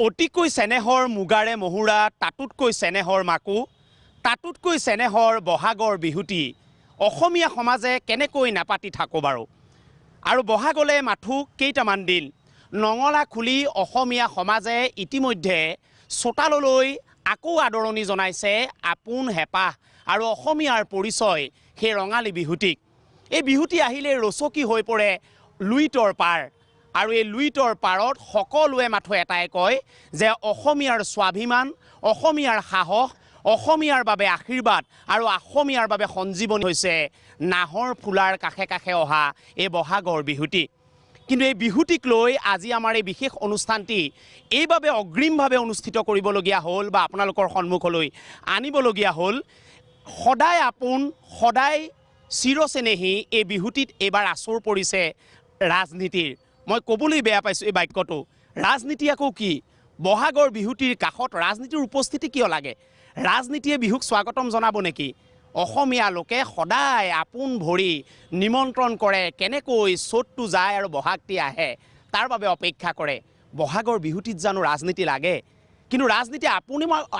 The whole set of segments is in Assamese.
অতিকৈ চেনেহৰ মুগাৰে মহুৰা তাতোতকৈ চেনেহৰ মাকো তাতোতকৈ চেনেহৰ বহাগৰ বিহুটি অসমীয়া সমাজে কেনেকৈ নাপাতি থাকো বাৰু আৰু বহাগলে মাথো কেইটামান দিন নঙলা খুলি অসমীয়া সমাজে ইতিমধ্যে চোতাললৈ আকৌ আদৰণি জনাইছে আপোন হেপাহ আৰু অসমীয়াৰ পৰিচয় সেই ৰঙালী বিহুটিক এই বিহুটি আহিলে ৰচকি হৈ পৰে লুইতৰ পাৰ আৰু এই লুইতৰ পাৰত সকলোৱে মাথো এটাই কয় যে অসমীয়াৰ স্বাভিমান অসমীয়াৰ সাহস অসমীয়াৰ বাবে আশীৰ্বাদ আৰু অসমীয়াৰ বাবে সঞ্জীৱনী হৈছে নাহৰ ফুলাৰ কাষে কাষে অহা এই বহাগৰ বিহুটি কিন্তু এই বিহুটিক লৈ আজি আমাৰ এই বিশেষ অনুষ্ঠানটি এইভাবে অগ্ৰিমভাৱে অনুষ্ঠিত কৰিবলগীয়া হ'ল বা আপোনালোকৰ সন্মুখলৈ আনিবলগীয়া হ'ল সদায় আপোন সদায় চিৰচেনেহী এই বিহুটিত এইবাৰ আচৰ পৰিছে ৰাজনীতিৰ মই ক'বলৈ বেয়া পাইছোঁ এই বাক্যটো ৰাজনীতি আকৌ কি বহাগৰ বিহুটিৰ কাষত ৰাজনীতিৰ উপস্থিতি কিয় লাগে ৰাজনীতিয়ে বিহুক স্বাগতম জনাব নেকি অসমীয়া লোকে সদায় আপোন ভৰি নিমন্ত্ৰণ কৰে কেনেকৈ চ'তটো যায় আৰু বহাগটি আহে তাৰ বাবে অপেক্ষা কৰে বহাগৰ বিহুটিত জানো ৰাজনীতি লাগে কিন্তু ৰাজনীতি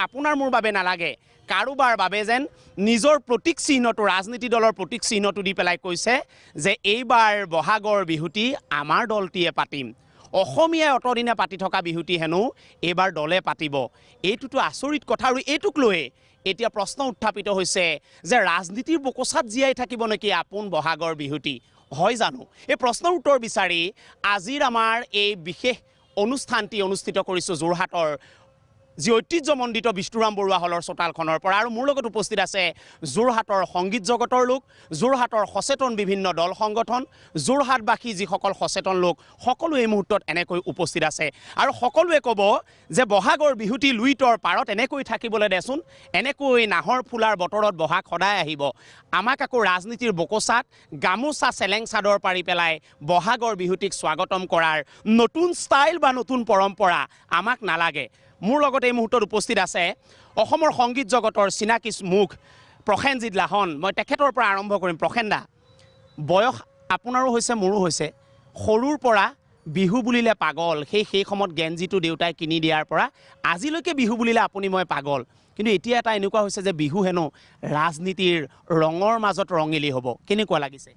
আপোনাৰ মোৰ বাবে নালাগে কাৰোবাৰ বাবে যেন নিজৰ প্ৰতীক চিহ্নটো ৰাজনীতি দলৰ প্ৰতীক চিহ্নটো দি পেলাই কৈছে যে এইবাৰ বহাগৰ বিহুটি আমাৰ দলটিয়ে পাতিম অসমীয়াই অতদিনে পাতি থকা বিহুটি হেনো এইবাৰ দলে পাতিব এইটোতো আচৰিত কথা আৰু এইটোক লৈ এতিয়া প্ৰশ্ন উত্থাপিত হৈছে যে ৰাজনীতিৰ বকচাত জীয়াই থাকিব নেকি আপোন বহাগৰ বিহুটি হয় জানো এই প্ৰশ্নৰ উত্তৰ বিচাৰি আজিৰ আমাৰ এই বিশেষ অনুষ্ঠানটি অনুষ্ঠিত কৰিছোঁ যোৰহাটৰ যি ঐতিহ্যমণ্ডিত বিষ্ণুৰাম বৰুৱা হলৰ চোতালখনৰ পৰা আৰু মোৰ লগত উপস্থিত আছে যোৰহাটৰ সংগীত জগতৰ লোক যোৰহাটৰ সচেতন বিভিন্ন দল সংগঠন যোৰহাটবাসী যিসকল সচেতন লোক সকলো এই মুহূৰ্তত এনেকৈ উপস্থিত আছে আৰু সকলোৱে ক'ব যে বহাগৰ বিহুটি লুইতৰ পাৰত এনেকৈ থাকিবলৈ দেচোন এনেকৈ নাহৰ ফুলাৰ বতৰত বহাগ সদায় আহিব আমাক আকৌ ৰাজনীতিৰ বকচাত গামোচা চেলেং চাদৰ পাৰি পেলাই বহাগৰ বিহুটিক স্বাগতম কৰাৰ নতুন ষ্টাইল বা নতুন পৰম্পৰা আমাক নালাগে মোৰ লগত এই মুহূৰ্তত উপস্থিত আছে অসমৰ সংগীত জগতৰ চিনাকি মুখ প্ৰসেনজিৎ লাহন মই তেখেতৰ পৰা আৰম্ভ কৰিম প্ৰসেনদা বয়স আপোনাৰো হৈছে মোৰো হৈছে সৰুৰ পৰা বিহু বুলিলে পাগল সেই সময়ত গেঞ্জিটো দেউতাই কিনি দিয়াৰ পৰা আজিলৈকে বিহু বুলিলে আপুনি মই পাগল কিন্তু এতিয়া এটা এনেকুৱা হৈছে যে বিহু হেনো ৰাজনীতিৰ ৰঙৰ মাজত ৰঙিলি হ'ব কেনেকুৱা লাগিছে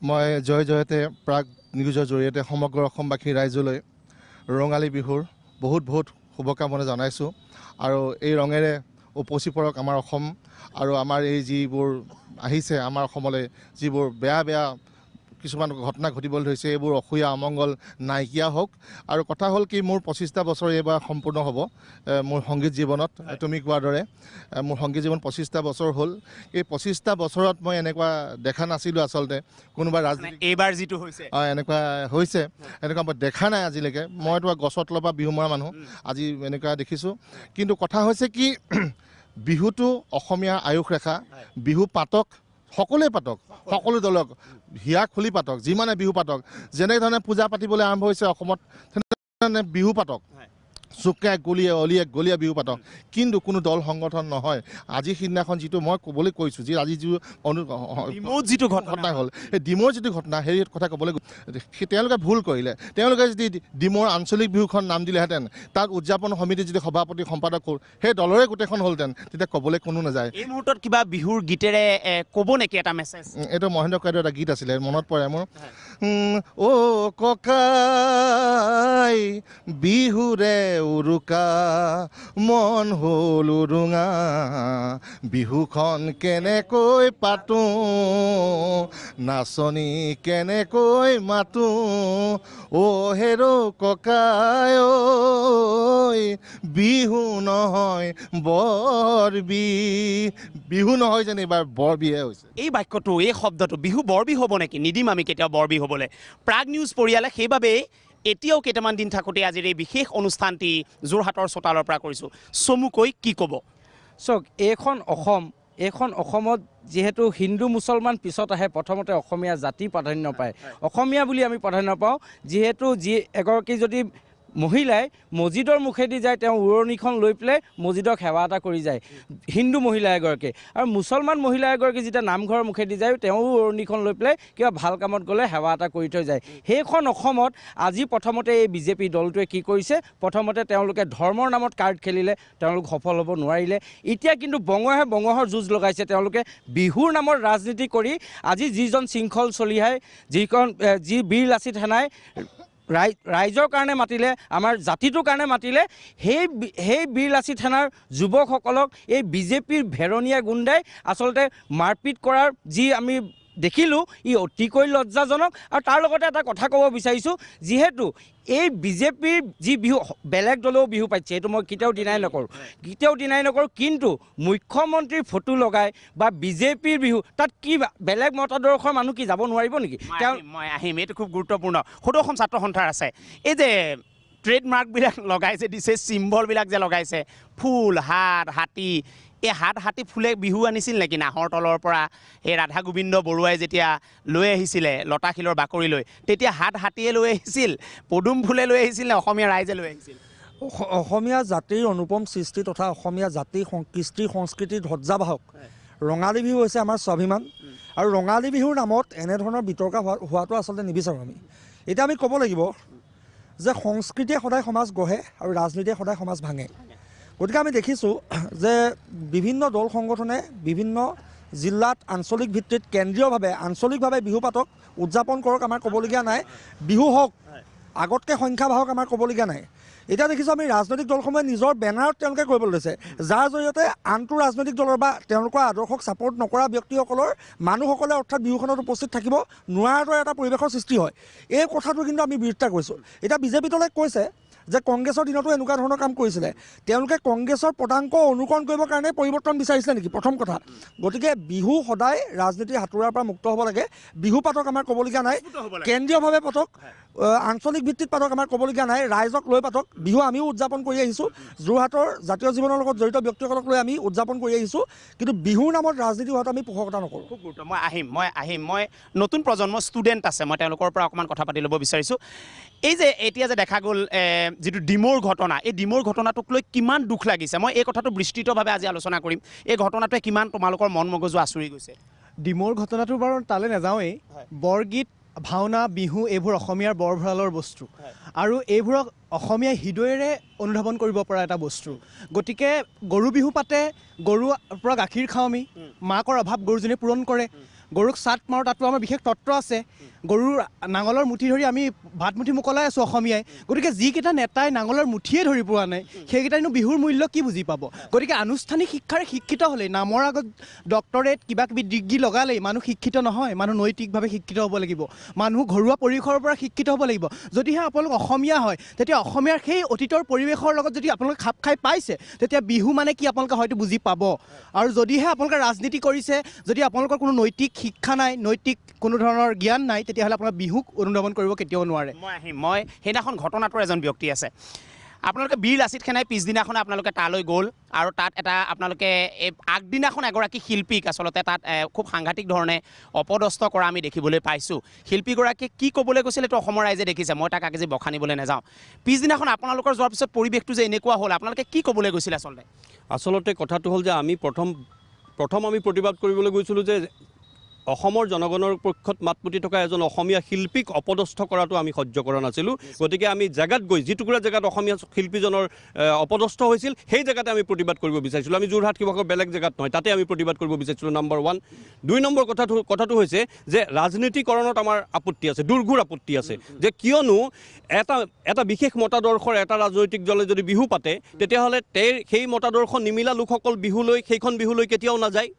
মই জয় জয়তে প্ৰাগ নিউজৰ জৰিয়তে সমগ্ৰ অসমবাসী ৰাইজলৈ ৰঙালী বিহুৰ বহুত শুভকামনা জনাইছোঁ আৰু এই ৰঙেৰে উপচি পৰক আমাৰ অসম আৰু আমাৰ এই যিবোৰ আহিছে আমাৰ অসমলৈ যিবোৰ বেয়া কিছুমান ঘটনা ঘটিবলৈ ধৰিছে এইবোৰ অসূয়া অমংগল নাইকিয়া হওক আৰু কথা হ'ল কি মোৰ 25টা বছৰ এইবাৰ সম্পূৰ্ণ হ'ব মোৰ সংগীত জীৱনত তুমি কোৱাৰ দৰে মোৰ সংগীত জীৱন 25টা বছৰ হ'ল এই 25টা বছৰত মই এনেকুৱা দেখা নাছিলোঁ আচলতে কোনোবা ৰাজনীতি এইবাৰ যিটো হৈছে এনেকুৱা হৈছে এনেকুৱা মই দেখা নাই আজিলৈকে মইতো গছত তলৰ পৰা বিহু মৰা মানুহ আজি এনেকুৱা দেখিছোঁ কিন্তু কথা হৈছে কি বিহুটো অসমীয়াৰ আয়ুস ৰেখা বিহু পাতক সকলোৱে পাতক সকলো দলক হিয়া খুলি পাতক যিমানে বিহু পাতক যেনেধৰণে পূজা পাতিবলৈ আৰম্ভ হৈছে অসমত তেনেধৰণে বিহু পাতক চুকে গলিয়ে অলিয়ে গলিয়ে বিহু পাতক কিন্তু কোনো দল সংগঠন নহয় আজি সিদিনাখন যিটো মই ক'বলৈ কৈছোঁ যি আজি যিটো ঘটনা হ'ল সেই ডিমৌৰ যিটো ঘটনা সেই কথা ক'বলৈ তেওঁলোকে ভুল কৰিলে তেওঁলোকে যদি ডিমৌৰ আঞ্চলিক বিহুখন নাম দিলেহেঁতেন তাক উদযাপন সমিতিৰ যদি সভাপতি সম্পাদক সেই দলৰে গোটেইখন হ'লহেঁতেন তেতিয়া ক'বলৈ কোনো নাযায় এই মুহূৰ্তত কিবা বিহুৰ গীতেৰে ক'ব নেকি এটা মেছেজ এইটো মহেন্দ্ৰ ককাইদেউৰ এটা গীত আছিলে মনত পৰে মোৰ অ' ককাই বিহুৰে উৰুকা মন হ'ল উৰুঙা বিহুখন কেনেকৈ পাতোঁ নাচনী কেনেকৈ মাতোঁ অ' হেৰ' ককাই ঐ বিহু নহয় বৰ বিহু নহয় যেন এইবাৰ বৰ বিহে হৈছে এই বাক্যটো এই শব্দটো বিহু বৰ বিহু হ'ব নেকি নিদিম আমি কেতিয়াও বৰ বিহু হ'বলৈ প্ৰাগ নিউজ পৰিয়ালে সেইবাবেই এতিয়াও কেইটামান দিন থাকোঁতে আজিৰ এই বিশেষ অনুষ্ঠানটি যোৰহাটৰ চোতালৰ পৰা কৰিছোঁ চমুকৈ কি ক'ব চাওক এইখন অসমত যিহেতু হিন্দু মুছলমান পিছত আহে প্ৰথমতে অসমীয়া জাতি প্ৰাধান্য পায় অসমীয়া বুলি আমি প্ৰাধান্য পাওঁ যিহেতু এগৰাকী যদি মহিলাই মছজিদৰ মুখেদি যায়, তেওঁ উৰণিখন লৈ পেলাই মছজিদক সেৱা এটা কৰি যায়, হিন্দু মহিলা এগৰাকী। আৰু মুছলমান মহিলা এগৰাকী যেতিয়া নামঘৰৰ মুখেদি যায়, তেওঁ উৰণিখন লৈ পেলাই কিবা ভাল কামত গ'লে সেৱা এটা কৰি থৈ যায়। সেইখন অসমত আজি প্ৰথমতে এই বিজেপি দলটোৱে কি কৰিছে, প্ৰথমতে তেওঁলোকে ধৰ্মৰ নামত কাৰ্ড খেলিলে, তেওঁলোক সফল হ'ব নোৱাৰিলে। এতিয়া কিন্তু বঙহৰ যুঁজ লগাইছে, তেওঁলোকে বিহুৰ নামত ৰাজনীতি কৰি আজি যিজন শৃংখল চলিহাই, যি বীৰ লাচিত সেনাই ৰাইজৰ কাৰণে মাতিলে, আমাৰ জাতিটোৰ কাৰণে মাতিলে, সেই বীৰ লাচিত সেনাৰ যুৱকসকলক এই বিজেপিৰ ভেৰণীয়া গুণ্ডাই আচলতে মাৰপিট কৰাৰ যি আমি দেখিলোঁ, ই অতিকৈ লজ্জাজনক। আৰু তাৰ লগতে এটা কথা ক'ব বিচাৰিছোঁ, যিহেতু এই বিজেপিৰ যি বিহু, বেলেগ দলেও বিহু পাতিছে, এইটো মই কেতিয়াও ডিনাই নকৰোঁ, কিন্তু মুখ্যমন্ত্ৰীৰ ফটো লগাই বা বিজেপিৰ বিহু, তাত কি বেলেগ মতাদৰ্শৰ মানুহ কি যাব নোৱাৰিব নেকি? মই আহিম, এইটো খুব গুৰুত্বপূৰ্ণ। সদৌ অসম ছাত্ৰ সন্থাৰ আছে, এই যে ট্ৰেডমাৰ্কবিলাক লগাই যে দিছে, চিম্বলবিলাক যে লগাইছে, ফুল, হাতী, এই হাতী ফুলে বিহু আনিছিল নেকি নাহৰ তলৰ পৰা? এই ৰাধা গোবিন্দ বৰুৱাই যেতিয়া লৈ আহিছিলে লতাশিলৰ বাকৰিলৈ, তেতিয়া হাতীয়ে লৈ আহিছিল, পদুম ফুলে লৈ আহিছিল নে অসমীয়া ৰাইজে লৈ আহিছিল? অসমীয়া জাতিৰ অনুপম সৃষ্টি তথা অসমীয়া জাতিৰ কৃষ্টি সংস্কৃতিৰ ধ্বজাবাহক ৰঙালী বিহু হৈছে আমাৰ স্বাভিমান। আৰু ৰঙালী বিহুৰ নামত এনেধৰণৰ বিতৰ্ক হোৱাটো আচলতে নিবিচাৰোঁ আমি। এতিয়া আমি ক'ব লাগিব যে সংস্কৃতিয়ে সদায় সমাজ গঢ়ে আৰু ৰাজনীতিয়ে সদায় সমাজ ভাঙে। গতিকে আমি দেখিছোঁ যে বিভিন্ন দল সংগঠনে বিভিন্ন জিলাত আঞ্চলিক ভিত্তিত কেন্দ্ৰীয়ভাৱে আঞ্চলিকভাৱে বিহু পাতক, উদযাপন কৰক, আমাৰ ক'বলগীয়া নাই। বিহু হওক, আগতকৈ সংখ্যা বাঢ়ক, আমাৰ ক'বলগীয়া নাই। এতিয়া দেখিছোঁ আমি ৰাজনৈতিক দলসমূহে নিজৰ বেনাৰত তেওঁলোকে কৰিবলৈ লৈছে, যাৰ জৰিয়তে আনটো ৰাজনৈতিক দলৰ বা তেওঁলোকৰ আদৰ্শক ছাপোৰ্ট নকৰা ব্যক্তিসকলৰ মানুহসকলে অৰ্থাৎ বিহুখনত উপস্থিত থাকিব নোৱাৰাৰ দৰে এটা পৰিৱেশৰ সৃষ্টি হয়। এই কথাটো কিন্তু আমি বিৰোধিতা কৰিছোঁ। এতিয়া বিজেপি দলে কৈছে যে কংগ্ৰেছৰ দিনতো এনেকুৱা ধৰণৰ কাম কৰিছিলে, তেওঁলোকে কংগ্ৰেছৰ পদাংক অনুকৰণ কৰিবৰ কাৰণে পৰিৱৰ্তন বিচাৰিছিলে নেকি? প্ৰথম কথা। গতিকে বিহু সদায় ৰাজনীতিৰ হাতোৰাৰ পৰা মুক্ত হ'ব লাগে। বিহু পাতক, আমাৰ ক'বলগীয়া নাই, কেন্দ্ৰীয়ভাৱে পাতক, আঞ্চলিক ভিত্তিত পাতক, আমাৰ ক'বলগীয়া নাই, ৰাইজক লৈ পাতক। বিহু আমিও উদযাপন কৰি আহিছোঁ, যোৰহাটৰ জাতীয় জীৱনৰ লগত জড়িত ব্যক্তিসকলক লৈ আমি উদযাপন কৰি আহিছোঁ, কিন্তু বিহুৰ নামত ৰাজনীতি হোৱাটো আমি পোষকতা নকৰোঁ। খুব গুৰুত্ব। মই নতুন প্ৰজন্মৰ ষ্টুডেণ্ট আছে, মই তেওঁলোকৰ পৰা অকণমান কথা পাতি ল'ব বিচাৰিছোঁ। এই যে এতিয়া যে দেখা গ'ল যিটো ডিমৌৰ ঘটনা, এই ডিমৌৰ ঘটনাটোক লৈ কিমান দুখ লাগিছে, মই এই কথাটো বিস্তৃতভাৱে আজি আলোচনা কৰিম। এই ঘটনাটোৱে কিমান তোমালোকৰ মন মগজু আঁচুৰি গৈছে? ডিমৌৰ ঘটনাটো বাৰু তালৈ নাযাওঁৱেই। বৰগীত, ভাওনা, বিহু এইবোৰ অসমীয়াৰ বৰ ভঁৰালৰ বস্তু, আৰু এইবোৰক অসমীয়াই হৃদয়েৰে অনুধাৱন কৰিব পৰা এটা বস্তু। গতিকে গৰু বিহু পাতে, গৰুৰ পৰা গাখীৰ খাওঁ আমি, মাকৰ অভাৱ গৰুজনীয়ে পূৰণ কৰে, গৰুক চাট মাৰোঁ, তাতো আমাৰ বিশেষ তত্ত্ব আছে। গৰুৰ নাঙলৰ মুঠি ধৰি আমি ভাত মুঠি মোকলাই আছোঁ অসমীয়াই। গতিকে যিকেইটা নেতাই নাঙলৰ মুঠিয়ে ধৰি পোৱা নাই, সেইকেইটাইনো বিহুৰ মূল্য কি বুজি পাব? গতিকে আনুষ্ঠানিক শিক্ষাৰে শিক্ষিত হ'লেই, নামৰ আগত ডক্টৰেট কিবা কিবি ডিগ্ৰী লগালেই মানুহ শিক্ষিত নহয়। মানুহ নৈতিকভাৱে শিক্ষিত হ'ব লাগিব, মানুহ ঘৰুৱা পৰিসৰৰ পৰা শিক্ষিত হ'ব লাগিব। যদিহে আপোনালোক অসমীয়া হয়, তেতিয়া অসমীয়াৰ সেই অতীতৰ পৰিৱেশৰ লগত যদি আপোনালোকে খাপ খাই পাইছে, তেতিয়া বিহু মানে কি আপোনালোকে হয়তো বুজি পাব। আৰু যদিহে আপোনালোকে ৰাজনীতি কৰিছে, যদি আপোনালোকৰ কোনো নৈতিক শিক্ষা নাই, নৈতিক কোনো ধৰণৰ জ্ঞান নাই, তেতিয়াহ'লে আপোনাৰ বিহুক অনুধাৱন কৰিব কেতিয়াও নোৱাৰে। মই সেইদিনাখন ঘটনাটোৰ এজন ব্যক্তি আছে, আপোনালোকে বীৰ লাচিত সেনাই পিছদিনাখনে আপোনালোকে তালৈ গ'ল, আৰু তাত এটা আপোনালোকে আগদিনাখন এগৰাকী শিল্পীক আচলতে তাত খুব সাংঘাতিক ধৰণে অপদস্থ কৰা আমি দেখিবলৈ পাইছোঁ। শিল্পীগৰাকীয়ে কি ক'বলৈ গৈছিল এইটো অসমৰ ৰাইজে দেখিছে, মই তাক আজি বখানিবলৈ নাযাওঁ। পিছদিনাখন আপোনালোকৰ যোৱাৰ পিছত পৰিৱেশটো যে এনেকুৱা হ'ল, আপোনালোকে কি ক'বলৈ গৈছিল? আচলতে কথাটো হ'ল যে আমি প্ৰথম আমি প্ৰতিবাদ কৰিবলৈ গৈছিলোঁ যে অসমৰ জনগণৰ পক্ষত মাত পুতি থকা এজন অসমীয়া শিল্পীক অপদস্থ কৰাটো আমি সহ্য কৰা নাছিলোঁ। গতিকে আমি জেগাত গৈ, যিটুকুৰা জেগাত অসমীয়া শিল্পীজনৰ অপদস্থ হৈছিল, সেই জেগাতে আমি প্ৰতিবাদ কৰিব বিচাৰিছিলোঁ। আমি যোৰহাট শিৱসাগৰ বেলেগ জেগাত নহয়, তাতে আমি প্ৰতিবাদ কৰিব বিচাৰিছিলোঁ, নম্বৰ 1। 2 নম্বৰ কথাটো হৈছে যে ৰাজনীতিকৰণত আমাৰ আপত্তি আছে, দুৰ্ঘুৰ আপত্তি আছে। যে কিয়নো এটা বিশেষ মতাদৰ্শৰ এটা ৰাজনৈতিক দলে যদি বিহু পাতে, তেতিয়াহ'লে সেই মতাদৰ্শ নিমিলা লোকসকল সেইখন বিহুলৈ কেতিয়াও নাযায়।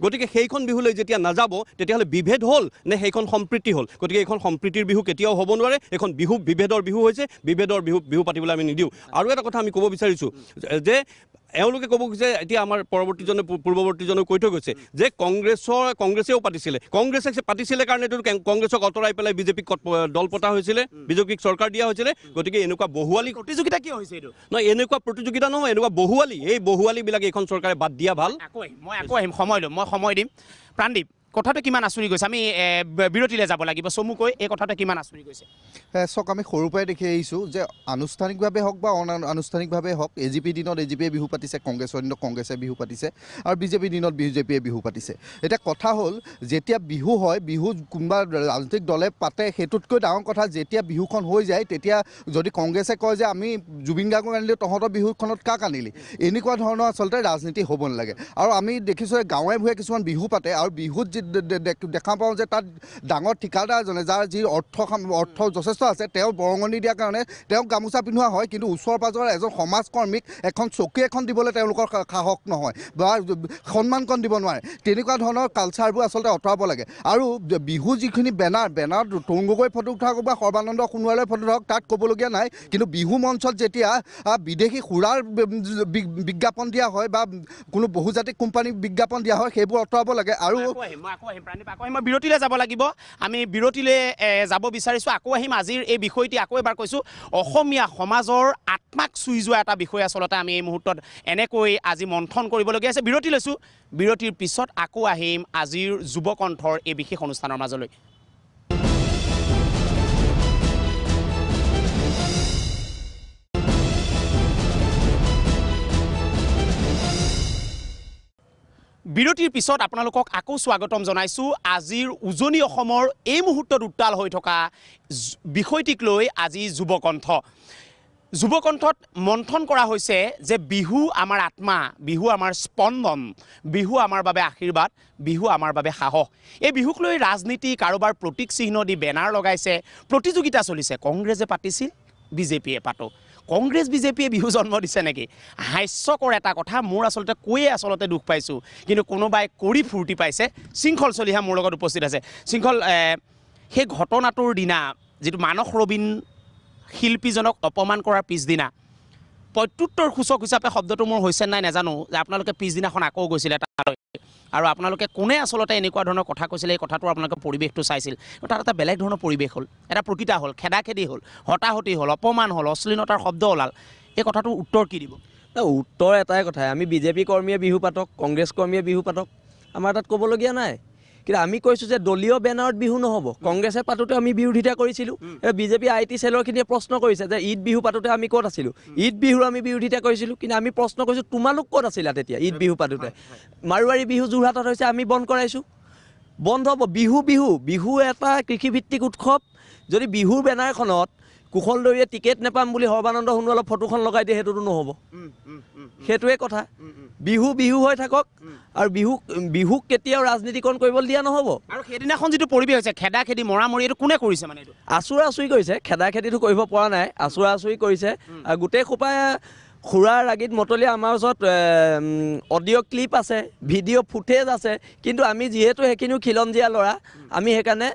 গতিকে সেইখন বিহুলৈ যেতিয়া নাযাব, তেতিয়াহ'লে বিভেদ হ'ল নে সেইখন সম্প্ৰীতি হ'ল? গতিকে এইখন সম্প্ৰীতিৰ বিহু কেতিয়াও হ'ব নোৱাৰে, এইখন বিভেদৰ বিহু হৈছে, বিভেদৰ বিহু পাতিবলৈ আমি নিদিওঁ। আৰু এটা কথা আমি ক'ব বিচাৰিছোঁ যে এওঁলোকে ক'ব খুজিছে, এতিয়া আমাৰ পূৰ্বৱৰ্তীজনে কৈ থৈ গৈছে যে কংগ্ৰেছেও পাতিছিলে কাৰণেতো কংগ্ৰেছক আঁতৰাই পেলাই বিজেপিক দল পতা হৈছিলে, বিজেপিক চৰকাৰ দিয়া হৈছিলে। গতিকে এনেকুৱা বহুৱালি প্ৰতিযোগিতা কিয় হৈছে? এইটো নহয়, এনেকুৱা প্ৰতিযোগিতা নহয়, এনেকুৱা বহুৱালিবিলাক এইখন চৰকাৰে বাদ দিয়া ভাল। মই আকৌ আহিম, সময় দিম। প্ৰাণদীপ, কথাটো কিমান আচৰি গৈছে আমি বিৰতিলৈ যাব লাগিব চমুকৈ এই কথাটো কিমান আচৰি গৈছে চাওক আমি সৰুৰ পৰাই দেখি আহিছোঁ যে আনুষ্ঠানিকভাৱে হওক বা অনানুষ্ঠানিকভাৱে হওক এজিপি দিনত এজিপিয়ে বিহু পাতিছে কংগ্ৰেছৰ দিনত কংগ্ৰেছে বিহু পাতিছে আৰু বিজেপিৰ দিনত বিজেপিয়ে বিহু পাতিছে এতিয়া কথা হ'ল যেতিয়া বিহু হয় বিহু কোনোবা ৰাজনৈতিক দলে পাতে সেইটোতকৈ ডাঙৰ কথা যেতিয়া বিহুখন হৈ যায় তেতিয়া যদি কংগ্ৰেছে কয় যে আমি জুবিন গাৰ্গক আনিলোঁ তহঁতৰ বিহুখনত কাক আনিলি এনেকুৱা ধৰণৰ আচলতে ৰাজনীতি হ'ব নালাগে আৰু আমি দেখিছোঁ গাঁৱে ভূঞে কিছুমান বিহু পাতে আৰু বিহুত দেখা পাওঁ যে তাত ডাঙৰ ঠিকাদাৰজনে যাৰ যি অৰ্থ যথেষ্ট আছে তেওঁ বৰঙণি দিয়াৰ কাৰণে তেওঁক গামোচা পিন্ধোৱা হয় কিন্তু ওচৰ পাজৰৰ এজন সমাজকৰ্মীক এখন চকী এখন দিবলৈ তেওঁলোকৰ সাহস নহয় বা সন্মানকণ দিব নোৱাৰে তেনেকুৱা ধৰণৰ কালচাৰবোৰ আচলতে আঁতৰাব লাগে আৰু বিহু যিখিনি বেনাৰ তৰুণ গগৈ ফটো উঠা হওক বা সৰ্বানন্দ সোণোৱালৰ ফটো হওক তাত ক'বলগীয়া নাই কিন্তু বিহু মঞ্চত যেতিয়া বিদেশী সুৰাৰ বিজ্ঞাপন দিয়া হয় বা কোনো বহুজাতিক কোম্পানীক বিজ্ঞাপন দিয়া হয় সেইবোৰ আঁতৰাব লাগে আৰু মই বিৰতিলৈ যাব লাগিব আমি বিৰতিলৈ যাব বিচাৰিছোঁ আকৌ আহিম আজিৰ এই বিষয়টি আকৌ এবাৰ কৈছোঁ অসমীয়া সমাজৰ আত্মাক চুই যোৱা এটা বিষয় আচলতে আমি এই মুহূৰ্তত এনেকৈ আজি মন্থন কৰিবলগীয়া আছে বিৰতি লৈছোঁ বিৰতিৰ পিছত আকৌ আহিম আজিৰ যুৱকণ্ঠৰ এই বিশেষ অনুষ্ঠানৰ মাজলৈ বিৰতিৰ পিছত আপোনালোকক আকৌ স্বাগতম জনাইছোঁ আজিৰ উজনি অসমৰ এই মুহূৰ্তত উত্তাল হৈ থকা বিষয়টিক লৈ আজি যুৱকণ্ঠত মন্থন কৰা হৈছে যে বিহু আমাৰ আত্মা বিহু আমাৰ স্পন্দন বিহু আমাৰ বাবে আশীৰ্বাদ বিহু আমাৰ বাবে সাহস এই বিহুক লৈ ৰাজনীতি কাৰোবাৰ প্ৰতীক চিহ্ন দি বেনাৰ লগাইছে প্ৰতিযোগিতা চলিছে কংগ্ৰেছে পাতিছিল বিজেপিয়ে পাতক কংগ্ৰেছ বিজেপিয়ে বিহু জন্ম দিছে নেকি হাস্যকৰ এটা কথা মোৰ আচলতে দুখ পাইছোঁ কিন্তু কোনোবাই কৰি ফূৰ্তি পাইছে শৃংখল চলিহা মোৰ লগত উপস্থিত আছে শৃংখল সেই ঘটনাটোৰ দিনা যিটো মানস ৰবীন শিল্পীজনক অপমান কৰাৰ পিছদিনা প্ৰত্যুত্তৰ সূচক হিচাপে শব্দটো মোৰ হৈছে নাই নাজানো যে আপোনালোকে পিছদিনাখন আকৌ গৈছিলে তালৈ আৰু আপোনালোকে কোনে আচলতে এনেকুৱা ধৰণৰ কথা কৈছিলে এই কথাটো আপোনালোকে পৰিৱেশটো চাইছিল তাত এটা বেলেগ ধৰণৰ পৰিৱেশ হ'ল এটা প্ৰকৃতা হ'ল খেদাখেদি হ'ল হতাহতি হ'ল অপমান হ'ল অশ্লীলতাৰ শব্দ ওলাল এই কথাটোৰ উত্তৰ কি দিব উত্তৰ এটাই কথাই আমি বিজেপি কৰ্মীয়ে বিহু পাতক কংগ্ৰেছ কৰ্মীয়ে বিহু পাতক আমাৰ তাত ক'বলগীয়া নাই কিন্তু আমি কৈছোঁ যে দলীয় বেনাৰত বিহু নহ'ব কংগ্ৰেছে পাতোঁতে আমি বিৰোধিতা কৰিছিলোঁ বিজেপি IT চেলৰখিনিয়ে প্ৰশ্ন কৰিছে যে ঈদ বিহু পাতোঁতে আমি ক'ত আছিলোঁ ঈদ বিহুৰ আমি বিৰোধিতা কৰিছিলোঁ কিন্তু আমি প্ৰশ্ন কৰিছোঁ তোমালোক ক'ত আছিলা তেতিয়া ঈদ বিহু পাতোঁতে মাৰোৱাৰী বিহু যোৰহাটত হৈছে আমি বন্ধ কৰাইছোঁ বন্ধ হ'ব বিহু এটা কৃষিভিত্তিক উৎসৱ যদি বিহুৰ বেনাৰখনত কুশলদৈয়ে টিকেট নাপাম বুলি সৰ্বানন্দ সোণোৱালৰ ফটোখন লগাই দিয়ে সেইটোতো নহ'ব সেইটোৱে কথা বিহু হৈ থাকক আৰু বিহুক কেতিয়াও ৰাজনীতিকৰণ কৰিবলৈ দিয়া নহ'ব আৰু সেইদিনাখন যিটো পৰিৱেশ হৈছে খেদাখেদি মৰামৰি এইটো কোনে কৰিছে মানে এইটো আচুৰি কৰিছে খেদাখেদিটো কৰিব পৰা নাই আচুৰি কৰিছে আৰু গোটেই সোপাই খুৰাৰ ৰাগীত মতলীয়া আমাৰ ওচৰত অডিঅ' ক্লিপ আছে ভিডিঅ' ফুটেজ আছে কিন্তু আমি যিহেতু সেইখিনিও খিলঞ্জীয়া ল'ৰা আমি সেইকাৰণে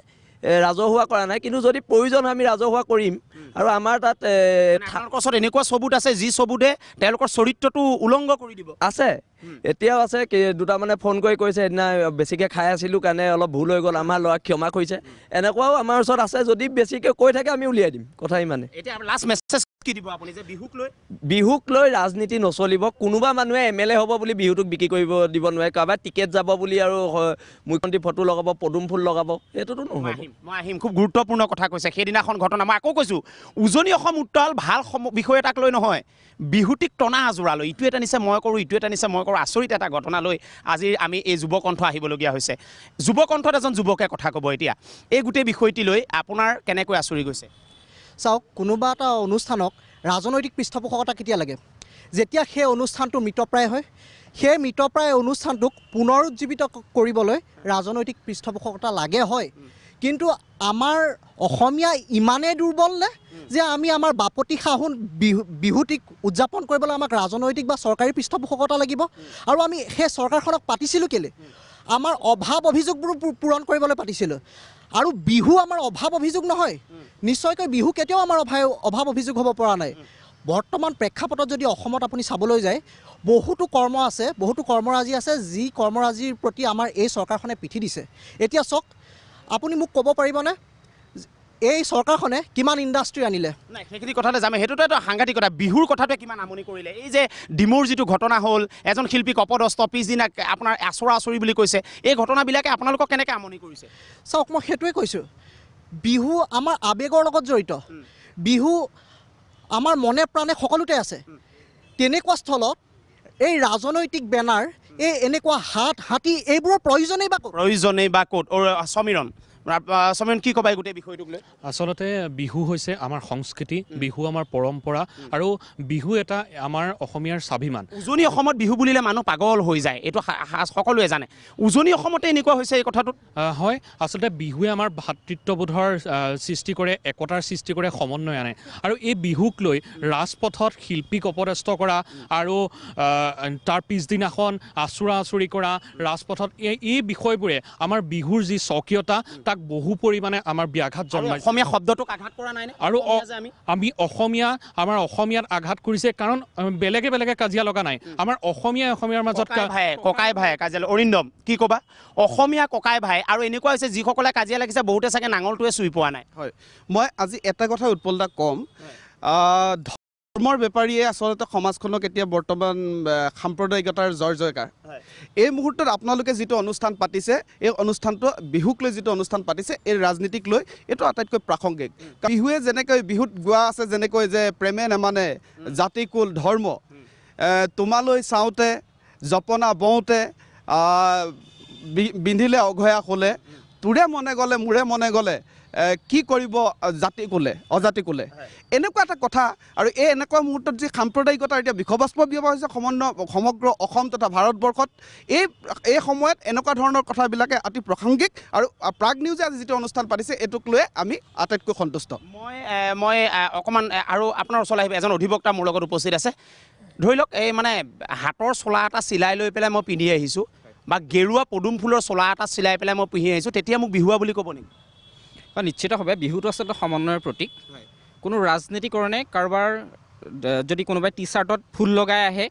ৰাজহুৱা কৰা নাই কিন্তু যদি প্ৰয়োজন হয় আমি ৰাজহুৱা কৰিম আৰু আমাৰ তাত ওচৰত এনেকুৱা চবুত আছে যি চবুতে তেওঁলোকৰ চৰিত্ৰটো উলংঘ কৰি দিব আছে এতিয়াও আছে দুটামানে ফোন কৰি কৈছে সেইদিনা বেছিকৈ খাই আছিলোঁ কাৰণে অলপ ভুল হৈ গ'ল আমাৰ ল'ৰাক ক্ষমা কৰিছে এনেকুৱাও আমাৰ ওচৰত আছে যদি বেছিকৈ কৈ থাকে আমি উলিয়াই দিম কথা ইমানে এতিয়া লাষ্ট মেছেজ কি দিব আপুনি যে বিহুক লৈ ৰাজনীতি নচলিব কোনোবা মানুহে MLA হ'ব বুলি বিহুটোক বিক্ৰী কৰিব দিব নোৱাৰে কাৰোবাৰ টিকেট যাব বুলি আৰু মুখ্যমন্ত্ৰী ফটো লগাব পদুম ফুল লগাব এইটোতো নহ'ব মই আহিম খুব গুৰুত্বপূৰ্ণ কথা কৈছে সেইদিনাখন ঘটনা মই আকৌ কৈছোঁ উজনি অসম উত্তাল ভাল বিষয় এটাক লৈ নহয় বিহুটিক টনা আজোৰালৈ ইটো এটা নিচে মই কৰোঁ ইটো এটা নিচে মই কৰোঁ আচৰিত এটা ঘটনা লৈ আজি আমি এই যুৱকণ্ঠ আহিবলগীয়া হৈছে যুৱকণ্ঠত এজন যুৱকে কথা ক'ব এতিয়া এই গোটেই বিষয়টি লৈ আপোনাৰ কেনেকৈ আচৰি গৈছে চাওক কোনোবা এটা অনুষ্ঠানক ৰাজনৈতিক পৃষ্ঠপোষকতা কেতিয়া লাগে যেতিয়া সেই অনুষ্ঠানটো মৃতপ্ৰায় হয় সেই মৃতপ্ৰায় অনুষ্ঠানটোক পুনৰুজ্জীৱিত কৰিবলৈ ৰাজনৈতিক পৃষ্ঠপোষকতা লাগে হয় কিন্তু আমাৰ অসমীয়া ইমানেই দুৰ্বল নে যে আমি আমাৰ বাপতি সাহোন বিহুটিক উদযাপন কৰিবলৈ আমাক ৰাজনৈতিক বা চৰকাৰী পৃষ্ঠপোষকতা লাগিব আৰু আমি সেই চৰকাৰখনক পাতিছিলোঁ কেলৈ আমাৰ অভাৱ অভিযোগবোৰ পূৰণ কৰিবলৈ পাতিছিলোঁ আৰু বিহু আমাৰ অভাৱ অভিযোগ নহয় নিশ্চয়কৈ বিহু কেতিয়াও আমাৰ অভাৱ অভিযোগ হ'ব পৰা নাই বৰ্তমান প্ৰেক্ষাপটত যদি অসমত আপুনি চাবলৈ যায় বহুতো কৰ্মৰাজি আছে যি কৰ্মৰাজিৰ প্ৰতি আমাৰ এই চৰকাৰখনে পিঠি দিছে এতিয়া চাওক আপুনি মোক ক'ব পাৰিবনে এই চৰকাৰখনে কিমান ইণ্ডাষ্ট্ৰী আনিলে নাই সেইখিনি কথালৈ যামে সেইটোতো এটা সাংঘাতিক কথা বিহুৰ কথাটোৱে কিমান আমনি কৰিলে এই যে ডিমুৰ যিটো ঘটনা হ'ল এজন শিল্পীক অপদস্থ পিছদিনা আপোনাৰ আচৰা আচৰি বুলি কৈছে এই ঘটনাবিলাকে আপোনালোকক কেনেকৈ আমনি কৰিছে চাওক মই সেইটোৱে কৈছোঁ বিহু আমাৰ আৱেগৰ লগত জড়িত বিহু আমাৰ মনে প্ৰাণে সকলোতে আছে তেনেকুৱা স্থলত এই ৰাজনৈতিক বেনাৰ এই এনেকুৱা হাতী এইবোৰৰ প্ৰয়োজনেই বা ক'ত সমীৰণ কি ক'বা এই গোটেই বিষয়টোক লৈ আচলতে বিহু হৈছে আমাৰ সংস্কৃতি বিহু আমাৰ পৰম্পৰা আৰু বিহু এটা আমাৰ অসমীয়াৰ স্বাভিমান উজনি অসমত বিহু বুলিলে মানুহ পাগল হৈ যায় এইটো সকলোৱে জানে উজনি অসমতে এনেকুৱা হৈছে এই কথাটোত হয় আচলতে বিহুৱে আমাৰ ভাতৃত্ববোধৰ সৃষ্টি কৰে একতাৰ সৃষ্টি কৰে সমন্বয় আনে আৰু এই বিহুক লৈ ৰাজপথত শিল্পীক অপদস্থ কৰা আৰু তাৰ পিছদিনাখন আচুৰা আচুৰি কৰা ৰাজপথত এই বিষয়বোৰে আমাৰ বিহুৰ যি স্বকীয়তা তাক বহু পৰিমাণে আমাৰ ব্যাঘাত জন্মাইছে অসমীয়া শব্দটোক আঘাত কৰা নাই আৰু আমি অসমীয়া আমাৰ অসমীয়াত আঘাত কৰিছে কাৰণ বেলেগে বেলেগে কাজিয়া লগা নাই আমাৰ অসমীয়াৰ মাজত ককাই ভাই কাজিয়া অৰিন্দম কি ক'বা অসমীয়া ককাই ভাই আৰু এনেকুৱা হৈছে যিসকলে কাজিয়া লাগিছে বহুতে চাগে নাঙলটোৱে চুই পোৱা নাই হয় মই আজি এটা কথা উৎপলদা কম ধৰ্মৰ বেপাৰীয়ে আচলতে সমাজখনক এতিয়া বৰ্তমান সাম্প্ৰদায়িকতাৰ জয়কাৰ এই মুহূৰ্তত আপোনালোকে যিটো অনুষ্ঠান পাতিছে এই অনুষ্ঠানটো বিহুক লৈ যিটো অনুষ্ঠান পাতিছে এই ৰাজনীতিক লৈ এইটো আটাইতকৈ প্ৰাসংগিক বিহুৱে যেনেকৈ বিহুত গোৱা আছে যেনেকৈ যে প্ৰেমে নেমানে জাতি কুল ধৰ্ম তোমালৈ চাওঁতে জপনা বওঁতে বিন্ধিলে অঘয়া খোলে তোৰে মনে গ'লে মোৰে মনে গ'লে কি কৰিব জাতি কোলে অজাতি কোলে এনেকুৱা এটা কথা আৰু এই এনেকুৱা মুহূৰ্তত যি সাম্প্ৰদায়িকতাৰ এতিয়া বিষবাস্প ব্যৱহাৰ হৈছে সমগ্ৰ অসম তথা ভাৰতবৰ্ষত এই সময়ত এনেকুৱা ধৰণৰ কথাবিলাকে অতি প্ৰাসংগিক আৰু প্ৰাগ নিউজে আজি যিটো অনুষ্ঠান পাতিছে এইটোক লৈ আমি আটাইতকৈ সন্তুষ্ট মই অকণমান আৰু আপোনাৰ ওচৰলৈ আহিব এজন অধিবক্তা মোৰ লগত উপস্থিত আছে ধৰি লওক এই মানে হাতৰ চোলা এটা চিলাই লৈ পেলাই মই পিন্ধি আহিছোঁ বা গেৰুৱা পদুম ফুলৰ চোলা এটা চিলাই পেলাই মই পিন্ধি আহিছোঁ তেতিয়া মোক বিহুৱা বুলি ক'ব নেকি নিশ্চিতভাৱে বিহুটো আচলতে সমন্বয়ৰ প্ৰতীক কোনো ৰাজনীতিকৰণে কাৰোবাৰ যদি কোনোবাই টি চাৰ্টত ফুল লগাই আহে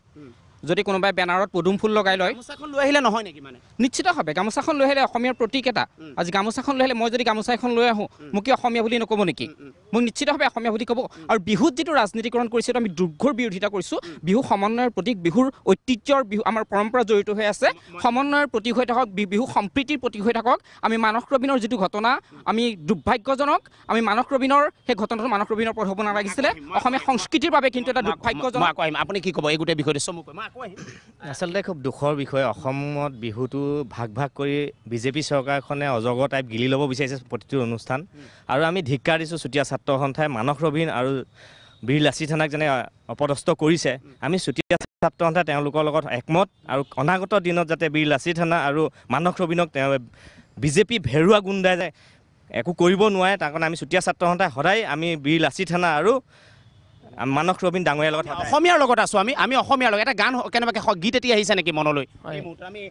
যদি কোনোবাই বেনাৰত পদুম ফুল লগাই লয় গামোচাখন লৈ আহিলে নহয় নেকি মানে নিশ্চিতভাৱে গামোচাখন লৈ আহিলে অসমীয়াৰ প্ৰতীক এটা আজি গামোচাখন লৈ আহিলে মই যদি গামোচা এখন লৈ আহোঁ মোক কি অসমীয়া বুলি নক'ব নেকি মোক নিশ্চিতভাৱে অসমীয়া বুলি ক'ব আৰু বিহুত যিটো ৰাজনীতিকৰণ কৰিছে আমি দুৰ্ঘৰ বিৰোধিতা কৰিছোঁ বিহু সমন্বয়ৰ প্ৰতীক বিহুৰ ঐতিহ্যৰ বিহু আমাৰ পৰম্পৰা জড়িত হৈ আছে সমন্বয়ৰ প্ৰতীক হৈ থাকক বিহু সম্প্ৰীতিৰ প্ৰতীক হৈ থাকক আমি মানস ৰবীনৰ যিটো ঘটনা আমি দুৰ্ভাগ্যজনক আমি মানস ৰবীনৰ সেই ঘটনাটো মানস ৰবীনৰ পদ হ'ব নালাগিছিলে অসমীয়া সংস্কৃতিৰ বাবে কিন্তু এটা দুৰ্ভাগ্যজনক আপুনি কি ক'ব এই গোটেই বিষয়টো চমুকৈ আচলতে খুব দুখৰ বিষয় অসমত বিহুটো ভাগ ভাগ কৰি বিজেপি চৰকাৰখনে অজগৰ টাইপ গিলি ল'ব বিচাৰিছে প্ৰতিটো অনুষ্ঠান আৰু আমি ধিক্কাৰ দিছোঁ চুতীয়া ছাত্ৰ সন্থাই মানস ৰবীন আৰু বীৰ লাচিত থানাক যেনে অপদস্থ কৰিছে আমি চুতীয়া ছাত্ৰ সন্থাই তেওঁলোকৰ লগত একমত আৰু অনাগত দিনত যাতে বীৰ লাচিত থানা আৰু মানস ৰবীনক বিজেপি ভেৰুৱা গুণ্ডাই যায় একো কৰিব নোৱাৰে তাৰ কাৰণে আমি চুতীয়া ছাত্ৰ সন্থাই সদায় আমি বীৰ লাচিত থানা আৰু মানস ৰবীন ডাঙৰীয়াৰ লগত অসমীয়াৰ লগত আছোঁ আমি অসমীয়াৰ লগত এটা গান কেনেবাকৈ গীত এটি আহিছে নেকি মনলৈ আমি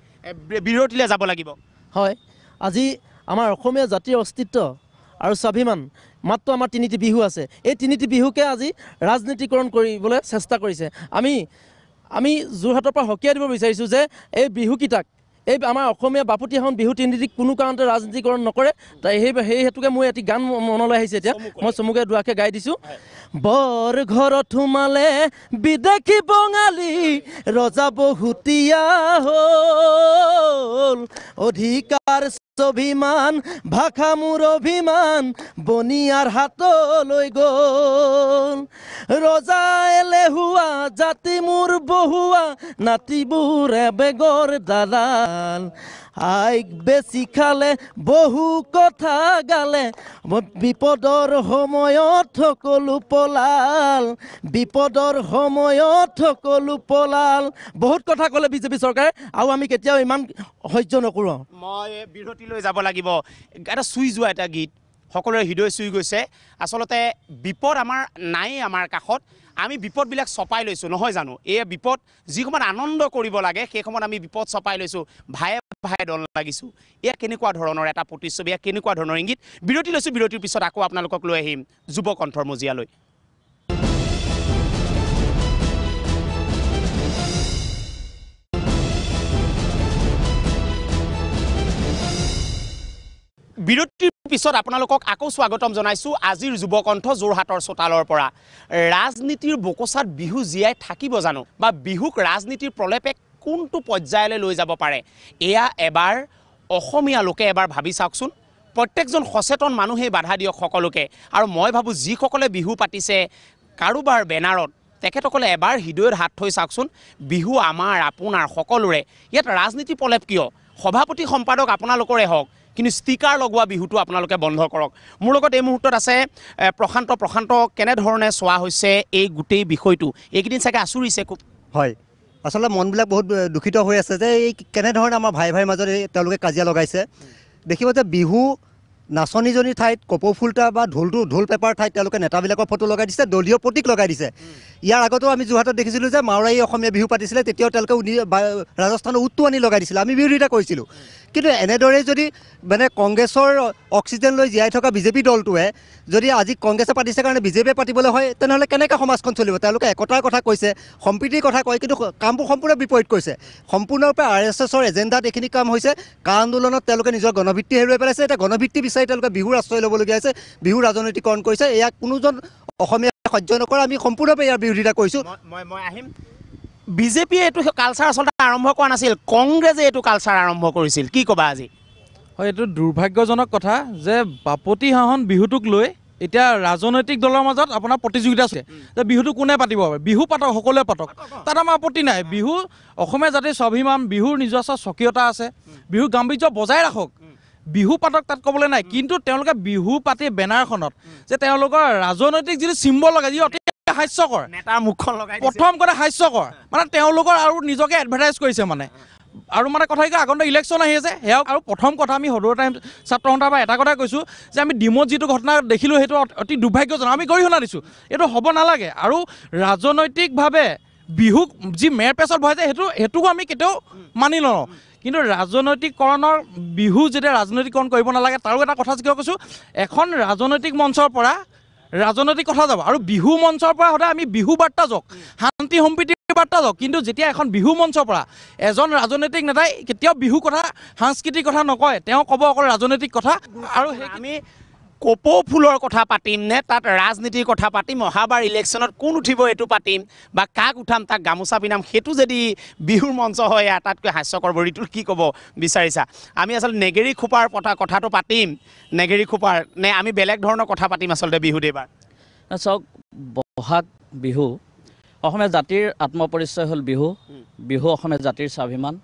বিৰতিলৈ যাব লাগিব হয় আজি আমাৰ অসমীয়া জাতিৰ অস্তিত্ব আৰু স্বাভিমান মাত্ৰ আমাৰ তিনিটি বিহু আছে এই তিনিটি বিহুকে আজি ৰাজনীতিকৰণ কৰিবলৈ চেষ্টা কৰিছে আমি যোৰহাটৰ পৰা সকীয়াই দিব বিচাৰিছোঁ যে এই বিহুকেইটাক এই আমাৰ অসমীয়া বাপুতিসাহোন বিহু তিনিটিক কোনো কাৰণতে ৰাজনীতিকৰণ নকৰে তাই সেই হেতুকে মই এটি গান মনলৈ আহিছে এতিয়া মই চমুকে দুআষাৰ গাই দিছোঁ বৰ ঘৰত সোমালে বিদেশী বঙালী ৰজা বহুতীয়া হ'ল অধিকাৰ স্বাভিমান ভাষা মোৰ অভিমান বনিয়াৰ হাতলৈ গ'ল ৰজা এলেহুৱা জাতি মোৰ বহুৱা নাতিবোৰ বেগৰ দালাল আইক বেছি খালে বহু কথা গালে বিপদৰ সময়ত সকলো পলাল বিপদৰ সময়ত সকলো পলাল বহুত কথা ক'লে বিজেপি চৰকাৰে আৰু আমি কেতিয়াও ইমান সহ্য নকৰোঁ মই বিৰতিলৈ যাব লাগিব এটা চুই যোৱা এটা গীত সকলোৰে হৃদয় চুই গৈছে আচলতে বিপদ আমাৰ নাই আমাৰ কাষত আমি বিপদবিলাক চপাই লৈছোঁ নহয় জানো এই বিপদ যি সময়ত আনন্দ কৰিব লাগে সেই সময়ত আমি বিপদ চপাই লৈছোঁ ভায়ে ভায়ে দল লাগিছোঁ এয়া কেনেকুৱা ধৰণৰ এটা প্ৰতিচ্ছবি এয়া কেনেকুৱা ধৰণৰ ইংগিত বিৰতি লৈছোঁ বিৰতিৰ পিছত আকৌ আপোনালোকক লৈ আহিম যুৱ কণ্ঠৰ মজিয়ালৈ বিৰতিৰ পিছত আপোনালোকক আকৌ স্বাগতম জনাইছোঁ আজিৰ যুৱকণ্ঠ যোৰহাটৰ চোতালৰ পৰা। ৰাজনীতিৰ বোকচাত বিহু জীয়াই থাকিব জানো, বা বিহুক ৰাজনীতিৰ প্ৰলেপে কোনটো পৰ্যায়লৈ লৈ যাব পাৰে, এয়া এবাৰ অসমীয়া লোকে এবাৰ ভাবি চাওকচোন। প্ৰত্যেকজন সচেতন মানুহেই বাধা দিয়ক সকলোকে। আৰু মই ভাবোঁ যিসকলে বিহু পাতিছে কাৰোবাৰ বেনাৰত, তেখেতসকলে এবাৰ হৃদয়ত হাত থৈ চাওকচোন। বিহু আমাৰ আপোনাৰ সকলোৰে, ইয়াত ৰাজনীতি প্ৰলেপ কিয়? সভাপতি সম্পাদক আপোনালোকৰে হওক, কিন্তু ষ্টিকাৰ লগোৱা বিহুটো আপোনালোকে বন্ধ কৰক। মোৰ লগত এই মুহূৰ্তত আছে প্ৰশান্ত। কেনেধৰণে চোৱা হৈছে এই গোটেই বিষয়টো? এইকেইদিন চাগে আচৰিছে খুব। হয়, আচলতে মনবিলাক বহুত দুখিত হৈ আছে যে এই কেনেধৰণে আমাৰ ভাই মাজত তেওঁলোকে কাজিয়া লগাইছে। দেখিব যে বিহু নাচনীজনীৰ ঠাইত কপৌফুলটা বা ঢোল পেপাৰ ঠাইত তেওঁলোকে নেতাবিলাকৰ ফটো লগাই দিছে, দলীয় প্ৰতীক লগাই দিছে। ইয়াৰ আগতেও আমি যোৰহাটত দেখিছিলোঁ যে মাওৰাই অসমীয়া বিহু পাতিছিলে, তেতিয়াও তেওঁলোকে ৰাজস্থানৰ উটটো আনি লগাই দিছিলে, আমি বিৰোধিতা কৰিছিলোঁ। কিন্তু এনেদৰে যদি মানে কংগ্ৰেছৰ অক্সিজেন লৈ জীয়াই থকা বিজেপি দলটোৱে যদি আজি কংগ্ৰেছে পাতিছে কাৰণে বিজেপিয়ে পাতিবলৈ হয়, তেনেহ'লে কেনেকৈ সমাজখন চলিব? তেওঁলোকে একতাৰ কথা কৈছে, সম্প্ৰীতিৰ কথা কয়, কিন্তু কামবোৰ সম্পূৰ্ণ বিপৰীত কৈছে। সম্পূৰ্ণৰূপে RSSৰ এজেণ্ডাত এইখিনি কাম হৈছে। কা আন্দোলনত তেওঁলোকে নিজৰ গণভিত্তি হেৰুৱাই পেলাইছে। এতিয়া গণভিত্তি বিচাৰি তেওঁলোকে বিহুৰ আশ্ৰয় ল'বলগীয়া হৈছে, বিহু ৰাজনৈতিকৰণ কৰিছে। ইয়াক কোনোজন অসমীয়া সহ্য নকৰে, আমি সম্পূৰ্ণৰূপে ইয়াৰ বিৰোধিতা কৰিছোঁ। মই আহিম। বিজেপিয়ে এইটো কালচাৰ আচলতে আৰম্ভ কৰা নাছিল, কংগ্ৰেছে এইটো কালচাৰ আৰম্ভ কৰিছিল। কি ক'বা আজি? হয়, এইটো দুৰ্ভাগ্যজনক কথা যে বাপতি সাহোন বিহুটোক লৈ এতিয়া ৰাজনৈতিক দলৰ মাজত আপোনাৰ প্ৰতিযোগিতা আছে যে বিহুটো কোনে পাতিব পাৰে। বিহু পাতক, সকলোৱে পাতক, তাত আমাৰ আপত্তি নাই। বিহু অসমীয়া জাতিৰ স্বাভিমান, বিহুৰ নিজস্ব স্বকীয়তা আছে, বিহুৰ গাম্ভীৰ্য বজাই ৰাখক, বিহু পাতক, তাত ক'বলৈ নাই। কিন্তু তেওঁলোকে বিহু পাতি বেনাৰখনত যে তেওঁলোকৰ ৰাজনৈতিক যিটো চিম্বল লগাই, যি অতি হাস্যকৰ, নেতাৰ মুখখন লগাই প্ৰথম কথা হাস্যকৰ, মানে তেওঁলোকৰ আৰু নিজকে এডভাৰটাইজ কৰিছে মানে। আৰু মানে কথা কি আগন্তুক ইলেকশ্যন আহি আছে সেয়াও। আৰু প্ৰথম কথা আমি সদৌ টাইম ছাত্ৰ সন্থাৰ পৰা এটা কথাই কৈছোঁ যে আমি ডিমত যিটো ঘটনা দেখিলোঁ সেইটো অতি দুৰ্ভাগ্যজনক, আমি গৰিহণা দিছোঁ, এইটো হ'ব নালাগে। আৰু ৰাজনৈতিকভাৱে বিহুক যি মেৰ পেচত বহাইছে সেইটোকো আমি কেতিয়াও মানি লওঁ। কিন্তু ৰাজনৈতিকৰণৰ বিহু যেতিয়া ৰাজনৈতিকৰণ কৰিব নালাগে, তাৰো এটা কথা কিয় কৈছোঁ, এখন ৰাজনৈতিক মঞ্চৰ পৰা ৰাজনৈতিক কথা যাব, আৰু বিহু মঞ্চৰ পৰা সদায় আমি বিহু বাৰ্তা যাওক, শান্তি সম্প্ৰীতিৰ বাৰ্তা যাওক। কিন্তু যেতিয়া এখন বিহু মঞ্চৰ পৰা এজন ৰাজনৈতিক নেতাই কেতিয়াও বিহু কথা, সাংস্কৃতিক কথা নকয়, তেওঁ ক'ব অকল ৰাজনৈতিক কথা। আৰু আমি কপৌ ফুলৰ কথা পাতিম নে তাত ৰাজনীতিৰ কথা পাতিম? অহাবাৰ ইলেকশ্যনত কোন উঠিব এইটো পাতিম, বা কাক উঠাম তাক গামোচা পিন্ধাম, সেইটো যদি বিহুৰ মঞ্চ হয় আটাইতকৈ হাস্যকৰ। ঋতুত কি ক'ব বিচাৰিছা? আমি আচলতে নেগেৰী খোপাৰ কথাটো পাতিম, নেগেৰী খোপাৰ নে আমি বেলেগ ধৰণৰ কথা পাতিম আচলতে বিহুত এইবাৰ? চাওক, বহাগ বিহু অসমীয়া জাতিৰ আত্মপৰিচয় হ'ল বিহু। বিহু অসমীয়া জাতিৰ স্বাভিমান,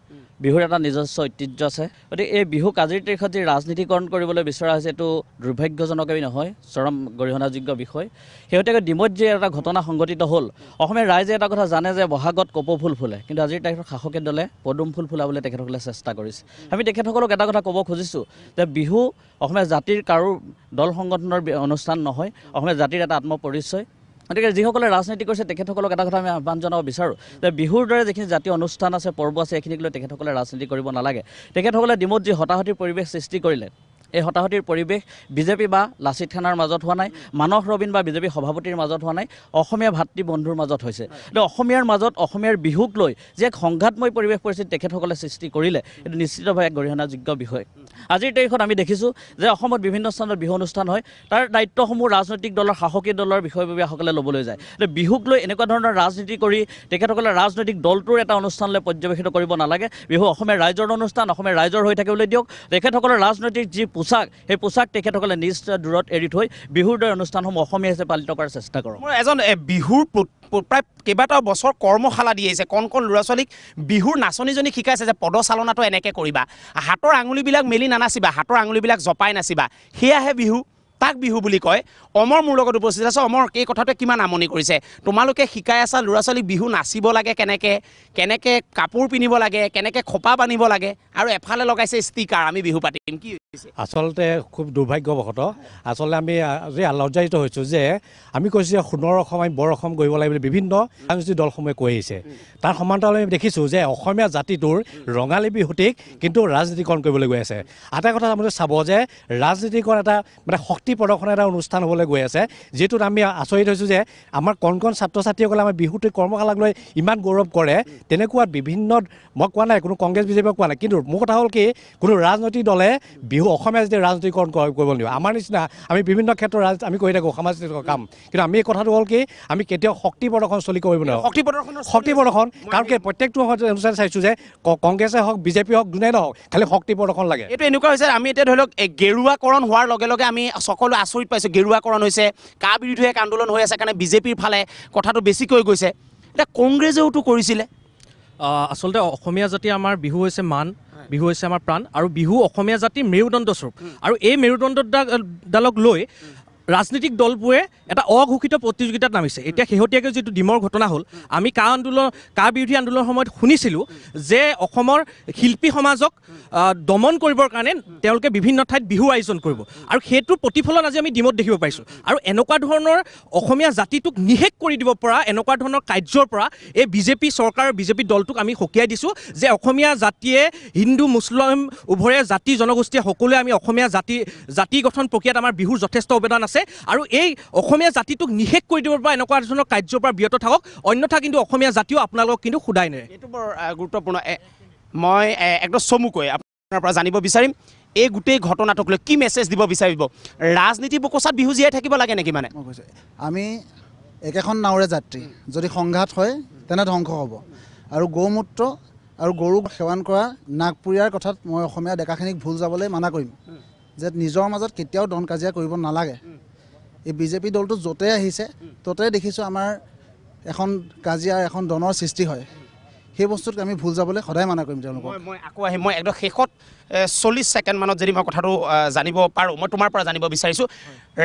বিহুৰ এটা নিজস্ব ঐতিহ্য আছে। গতিকে এই বিহুক আজিৰ তাৰিখত যি ৰাজনীতিকৰণ কৰিবলৈ বিচৰা হৈছে এইটো দুৰ্ভাগ্যজনকেই নহয়, চৰম গৰিহণাযোগ্য বিষয়। শেহতীয়াকৈ ডিমৌত যি এটা ঘটনা সংঘটিত হ'ল, অসমীয়া ৰাইজে এটা কথা জানে যে বহাগত কপৌ ফুল ফুলে, কিন্তু আজিৰ তাৰিখত শাসকে দলে পদুম ফুল ফুলাবলৈ তেখেতসকলে চেষ্টা কৰিছে। আমি তেখেতসকলক এটা কথা ক'ব খুজিছোঁ যে বিহু অসমীয়া জাতিৰ কাৰো দল সংগঠনৰ অনুষ্ঠান নহয়, অসমীয়া জাতিৰ এটা আত্মপৰিচয়। গতিকে যিসকলে ৰাজনীতি কৰিছে তেখেতসকলক এটা কথা আমি আহ্বান জনাব বিচাৰোঁ যে বিহুৰ দৰে যিখিনি জাতীয় অনুষ্ঠান আছে, পৰ্ব আছে, এইখিনিক লৈ তেখেতসকলে ৰাজনীতি কৰিব নালাগে। তেখেতসকলে ডিমৌত যি হতাহতিৰ পৰিৱেশ সৃষ্টি কৰিলে, এই হতাহতিৰ পৰিৱেশ বিজেপি বা লাচিত খানাৰ মাজত হোৱা নাই, মানস ৰবীন বা বিজেপি সভাপতিৰ মাজত হোৱা নাই, অসমীয়া ভাতৃ বন্ধুৰ মাজত হৈছে। অসমীয়াৰ মাজত অসমীয়াৰ বিহুক লৈ যে এক সংঘাতময় পৰিৱেশ পৰিস্থিতি তেখেতসকলে সৃষ্টি কৰিলে, এইটো নিশ্চিতভাৱে এক গৰিহণাযোগ্য বিষয়। আজিৰ তাৰিখত আমি দেখিছোঁ যে অসমত বিভিন্ন স্থানত বিহু অনুষ্ঠান হয়, তাৰ দায়িত্বসমূহ ৰাজনৈতিক দলৰ, শাসকি দলৰ বিষয়ববীয়াসকলে ল'বলৈ যায়। বিহুক লৈ এনেকুৱা ধৰণৰ ৰাজনীতি কৰি তেখেতসকলে ৰাজনৈতিক দলটোৰ এটা অনুষ্ঠানলৈ পৰ্যবেক্ষিত কৰিব নালাগে। বিহু অসমীয়া ৰাইজৰ অনুষ্ঠান, অসমীয়া ৰাইজৰ হৈ থাকিবলৈ দিয়ক। তেখেতসকলৰ ৰাজনৈতিক যি পোচাক, সেই পোচাক তেখেতসকলে নিশ্চয় দূৰত এৰি থৈ বিহুৰ দৰে অনুষ্ঠানসমূহ অসমীয়া হিচাপে পালিত কৰাৰ চেষ্টা কৰক। মই এজন বিহুৰ প্ৰায় কেইবাটাও বছৰ কৰ্মশালা দি আহিছে, কণ ল'ৰা ছোৱালীক বিহুৰ নাচনীজনীক শিকাইছে যে পদচালনাটো এনেকৈ কৰিবা, হাতৰ আঙুলিবিলাক মেলি নানাচিবা, হাতৰ আঙুলিবিলাক জপাই নাচিবা, সেয়াহে বিহু, তাক বিহু বুলি কয়। অমৰ মোৰ লগত উপস্থিত আছে। অমৰ, এই কথাটোৱে কিমান আমনি কৰিছে? তোমালোকে শিকাই আছা ল'ৰা ছোৱালীক বিহু নাচিব লাগে কেনেকৈ কাপোৰ পিন্ধিব লাগে, কেনেকৈ খোপা বান্ধিব লাগে, আৰু এফালে লগাইছে ষ্টিকাৰ আমি বিহু পাতিম। কি আচলতে খুব দুৰ্ভাগ্যবশতঃ আচলতে আমি আজি লজ্জায়িত হৈছোঁ যে আমি কৈছোঁ যে সোণৰ অসম, আমি বৰ অসম কৰিব লাগে বুলি বিভিন্ন ৰাজনৈতিক দলসমূহে কৈ আহিছে। তাৰ সমান্তৰালে আমি দেখিছোঁ যে অসমীয়া জাতিটোৰ ৰঙালী বিহুটিক কিন্তু ৰাজনীতিকৰণ কৰিবলৈ গৈ আছে। এটা কথা আপুনি চাব যে ৰাজনীতিকৰণ এটা মানে শক্তি প্ৰদৰ্শনৰ এটা অনুষ্ঠান হ'বলৈ গৈ আছে, যিটোত আমি আচৰিত হৈছোঁ যে আমাৰ কণ ছাত্ৰ ছাত্ৰীসকলে আমাৰ বিহুটিৰ কৰ্মশালাক লৈ ইমান গৌৰৱ কৰে। তেনেকুৱা বিভিন্ন, মই কোৱা নাই কোনো কংগ্ৰেছ বিজেপিয়ে কোৱা নাই, কিন্তু মোৰ কথা হ'ল কি, কোনো ৰাজনৈতিক দলে বিহু বিহু অসমীয়া জাতিৰ ৰাজনীতিকৰণ কৰিব লাগিব আমাৰ নিচিনা আমি বিভিন্ন ক্ষেত্ৰত আমি কৰি থাকোঁ সামাজিক কাম কিন্তু আমি এই কথাটো হ'ল কি আমি কেতিয়াও শক্তি প্ৰদৰ্শন চলি কৰিব নোৱাৰোঁ শক্তি প্ৰদৰ্শন কাৰণ কি প্ৰত্যেকটো অনুষ্ঠান চাইছোঁ যে কংগ্ৰেছে হওক বিজেপি হওক যোনে নহওক খালি শক্তি প্ৰদৰ্শন লাগে এইটো এনেকুৱা হৈছে আমি এতিয়া ধৰি লওক গেৰুৱাকৰণ হোৱাৰ লগে লগে আমি সকলো আচৰিত পাইছোঁ গেৰুৱাকৰণ হৈছে কা বিৰোধী এক আন্দোলন হৈ আছে কাৰণে বিজেপিৰ ফালে কথাটো বেছিকৈ গৈছে এতিয়া কংগ্ৰেছেওতো কৰিছিলে আচলতে অসমীয়া জাতি আমাৰ বিহু হৈছে মান বিহু হৈছে আমাৰ প্ৰাণ আৰু বিহু অসমীয়া জাতিৰ মেৰুদণ্ড স্বৰূপ আৰু এই মেৰুদণ্ডডালক লৈ ৰাজনৈতিক দলবোৰে এটা অঘোষিত প্ৰতিযোগিতাত নামিছে এতিয়া শেহতীয়াকৈ যিটো ডিমৰ ঘটনা হ'ল আমি কা বিৰোধী আন্দোলনৰ সময়ত শুনিছিলোঁ যে অসমৰ শিল্পী সমাজক দমন কৰিবৰ কাৰণে তেওঁলোকে বিভিন্ন ঠাইত বিহু আয়োজন কৰিব আৰু সেইটোৰ প্ৰতিফলন আজি আমি ডিমত দেখিব পাইছোঁ আৰু এনেকুৱা ধৰণৰ অসমীয়া জাতিটোক নিষেধ কৰি দিব পৰা এনেকুৱা ধৰণৰ কাৰ্যৰ পৰা এই বিজেপি চৰকাৰ বিজেপি দলটোক আমি সকীয়াই দিছোঁ যে অসমীয়া জাতিয়ে হিন্দু মুছলিম উভয়ে জাতি জনগোষ্ঠীয়ে সকলোৱে আমি অসমীয়া জাতি গঠন প্ৰক্ৰিয়াত আমাৰ বিহুৰ যথেষ্ট অৱদান আছে আৰু এই অসমীয়া জাতিটোক নিষেধ কৰি দিব পৰা এনেকুৱা ধৰণৰ কাৰ্যৰ পৰা বিৰত থাকক অন্যথা কিন্তু অসমীয়া জাতিও আপোনালোকক কিন্তু সোধাই নেৰে এইটো বৰ গুৰুত্বপূৰ্ণ মই একদম চমুকৈ আপোনাৰ পৰা জানিব বিচাৰিম এই গোটেই ঘটনাটোক লৈ কি মেছেজ দিব বিচাৰিব ৰাজনীতি বকচাত বিহু জীয়াই থাকিব লাগে নেকি মানে আমি একেখন নাওৰে যাত্ৰী যদি সংঘাত হয় তেনে ধ্বংস হ'ব আৰু গৌমূত্ৰ আৰু গৰুক সেৱন কৰা নাগপুৰীয়াৰ কথাত মই অসমীয়া ডেকাখিনিক ভুল যাবলৈ মানা কৰিম যে নিজৰ মাজত কেতিয়াও দন কাজিয়া কৰিব নালাগে এই বিজেপি দলটো য'তে আহিছে ত'তে দেখিছোঁ আমাৰ এখন কাজিয়াৰ এখন দনৰ সৃষ্টি হয় সেই বস্তুত আমি ভুল যাবলৈ সদায় মানা কৰিম তেওঁলোকক মই আকৌ আহিম মই একদম শেষত 40 ছেকেণ্ডমানত যদি মই কথাটো জানিব পাৰোঁ মই তোমাৰ পৰা জানিব বিচাৰিছোঁ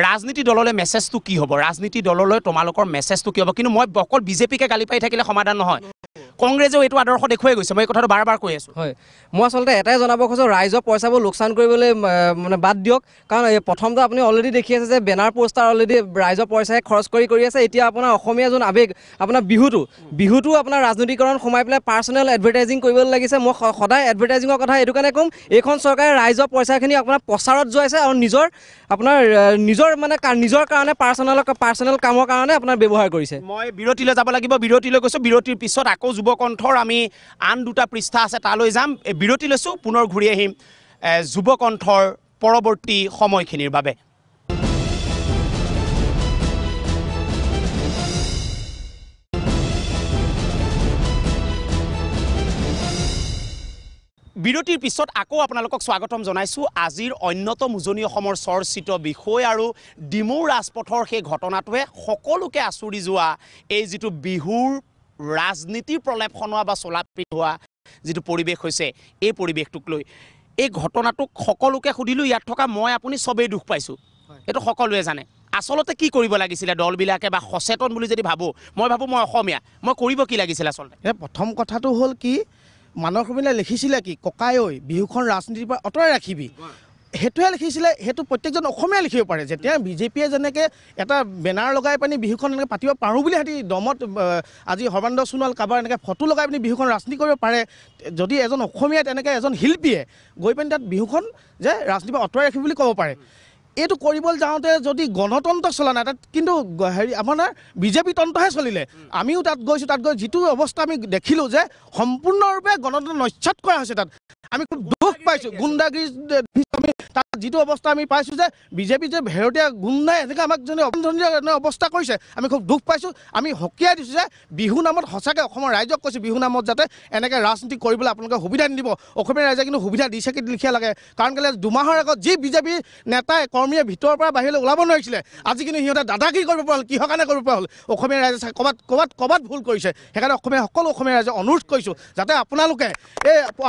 ৰাজনীতি দললৈ মেছেজটো কি হ'ব ৰাজনীতি দললৈ তোমালোকৰ মেছেজটো কি হ'ব কিন্তু মই অকল বিজেপিকে গালি পাই থাকিলে সমাধান নহয় কংগ্ৰেছেও এইটো আদৰ্শ দেখুৱাই গৈছে মই এই কথাটো বাৰ বাৰ কৈ আছোঁ হয় মই আচলতে এটাই জনাব খোজোঁ ৰাইজৰ পইচাবোৰ লোকচান কৰিবলৈ মানে বাদ দিয়ক কাৰণ প্ৰথমতে আপুনি অলৰেডি দেখি আছে যে বেনাৰ পোষ্টাৰ অলৰেডি ৰাইজৰ পইচাই খৰচ কৰি আছে এতিয়া আপোনাৰ অসমীয়া যোন আৱেগ আপোনাৰ বিহুটো আপোনাৰ ৰাজনীতিকৰণ সোমাই পেলাই পাৰ্চনেল এডভাৰটাইজিং কৰিবলৈ লাগিছে মই সদায় এডভাৰটাইজিঙৰ কথা এইটো কাৰণে ক'ম এইখন চৰকাৰে ৰাইজৰ পইচাখিনি আপোনাৰ প্ৰচাৰত যোৱাইছে আৰু নিজৰ মানে নিজৰ কাৰণে পাৰ্চনেল কামৰ কাৰণে আপোনাৰ ব্যৱহাৰ কৰিছে মই বিৰতিলৈ যাব লাগিব বিৰতিলৈ গৈছোঁ বিৰতিৰ পিছত আকৌ যুৱকণ্ঠৰ আমি আন দুটা পৃষ্ঠা আছে তালৈ যাম বিৰতি লৈছোঁ পুনৰ ঘূৰি আহিম যুৱকণ্ঠৰ পৰৱৰ্তী সময়খিনিৰ বাবে বিৰতিৰ পিছত আকৌ আপোনালোকক স্বাগতম জনাইছোঁ আজিৰ অন্যতম উজনি অসমৰ চৰ্চিত বিষয় আৰু ডিমৌৰ ৰাজপথৰ সেই ঘটনাটোৱে সকলোকে আচৰি যোৱা এই যিটো বিহুৰ ৰাজনীতিৰ প্ৰলেপ খনোৱা বা চলাপি হোৱা যিটো পৰিৱেশ হৈছে এই পৰিৱেশটোক লৈ এই ঘটনাটোক সকলোকে সুধিলোঁ ইয়াত থকা মই আপুনি চবেই দুখ পাইছোঁ এইটো সকলোৱে জানে আচলতে কি কৰিব লাগিছিলে দলবিলাকে বা সচেতন বুলি যদি ভাবোঁ মই অসমীয়া মই কৰিব কি লাগিছিলে আচলতে প্ৰথম কথাটো হ'ল কি মানস ৰবীন্দ্ৰই লিখিছিলে কি ককাই ঐ বিহুখন ৰাজনীতিৰ পৰা আঁতৰাই ৰাখিবি সেইটোহে লিখিছিলে সেইটো প্ৰত্যেকজন অসমীয়াই লিখিব পাৰে যেতিয়া বিজেপিয়ে যেনেকৈ এটা বেনাৰ লগাই পানি বিহুখন এনেকৈ পাতিব পাৰোঁ বুলি সিহঁতি দমত আজি সৰ্বানন্দ সোণোৱাল কাৰোবাৰ এনেকৈ ফটো লগাই পিনি বিহুখন ৰাজনীতি কৰিব পাৰে যদি এজন অসমীয়াই তেনেকৈ এজন শিল্পীয়ে গৈ পিনি তাত বিহুখন যে ৰাজনীতিৰ পৰা আঁতৰাই ৰাখিব বুলি ক'ব পাৰে এইটো কৰিবলৈ যাওঁতে যদি গণতন্ত্ৰ চলা নাই তাত কিন্তু আপোনাৰ বিজেপি তন্ত্ৰহে চলিলে আমিও তাত গৈছোঁ তাত গৈ যিটো অৱস্থা আমি দেখিলোঁ যে সম্পূৰ্ণৰূপে গণতন্ত্ৰ নস্যাৎ কৰা হৈছে তাত আমি খুব দুখ পাইছোঁ গুণ্ডাগিৰি আমি তাত যিটো অৱস্থা আমি পাইছোঁ যে বিজেপি যে ভেৰতীয়া গুণ্ডাই এনেকৈ আমাক যদি অপন্ধনীয় অৱস্থা কৰিছে আমি খুব দুখ পাইছোঁ আমি সকীয়াই দিছোঁ যে বিহু নামত সঁচাকৈ অসমৰ ৰাইজক কৈছোঁ বিহু নামত যাতে এনেকৈ ৰাজনীতি কৰিবলৈ আপোনালোকে সুবিধা নিদিব অসমীয়া ৰাইজে কিন্তু সুবিধা দিছে কি লিখিয়া লাগে কাৰণ কেলৈ দুমাহৰ আগত যি বিজেপি নেতাই কৰ্মীয়ে ভিতৰৰ পৰা বাহিৰলৈ ওলাব নোৱাৰিছিলে আজি কিন্তু সিহঁতে দাদাগিৰি কৰিব পৰা হ'ল কিহৰ কাৰণে কৰিব পৰা হ'ল অসমীয়া ৰাইজে ক'ৰবাত ভুল কৰিছে সেইকাৰণে সকলো অসমীয়া ৰাইজে অনুৰোধ কৰিছোঁ যাতে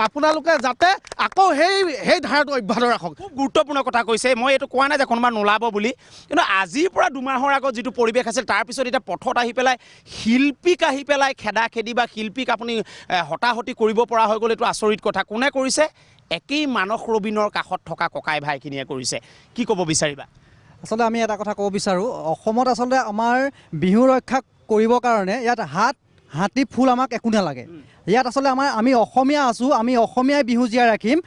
আপোনালোকে যাতে আকৌ সেই ধাৰাটো অব্যাহত ৰাখক খুব গুৰুত্বপূৰ্ণ কথা কৈছে মই এইটো কোৱা নাই যে কোনোবা নোলাব বুলি কিন্তু আজিৰ পৰা দুমাহৰ আগত যিটো পৰিৱেশ আছিল তাৰপিছত এতিয়া পথত আহি পেলাই শিল্পীক আহি পেলাই খেদি বা শিল্পীক আপুনি হতাহতি কৰিব পৰা হৈ গ'ল এইটো আচৰিত কথা কোনে কৰিছে একেই মানস ৰবীন্দ্ৰৰ কাষত থকা ককাই ভাইখিনিয়ে কৰিছে কি ক'ব বিচাৰিবা আচলতে আমি এটা কথা ক'ব বিচাৰোঁ অসমত আচলতে আমাৰ বিহু ৰক্ষা কৰিবৰ কাৰণে ইয়াত হাত হাতী ফুল আমাক একো নালাগে ইয়াত আচলতে আমি অসমীয়া আছোঁ আমি অসমীয়াই বিহু জীয়াই ৰাখিম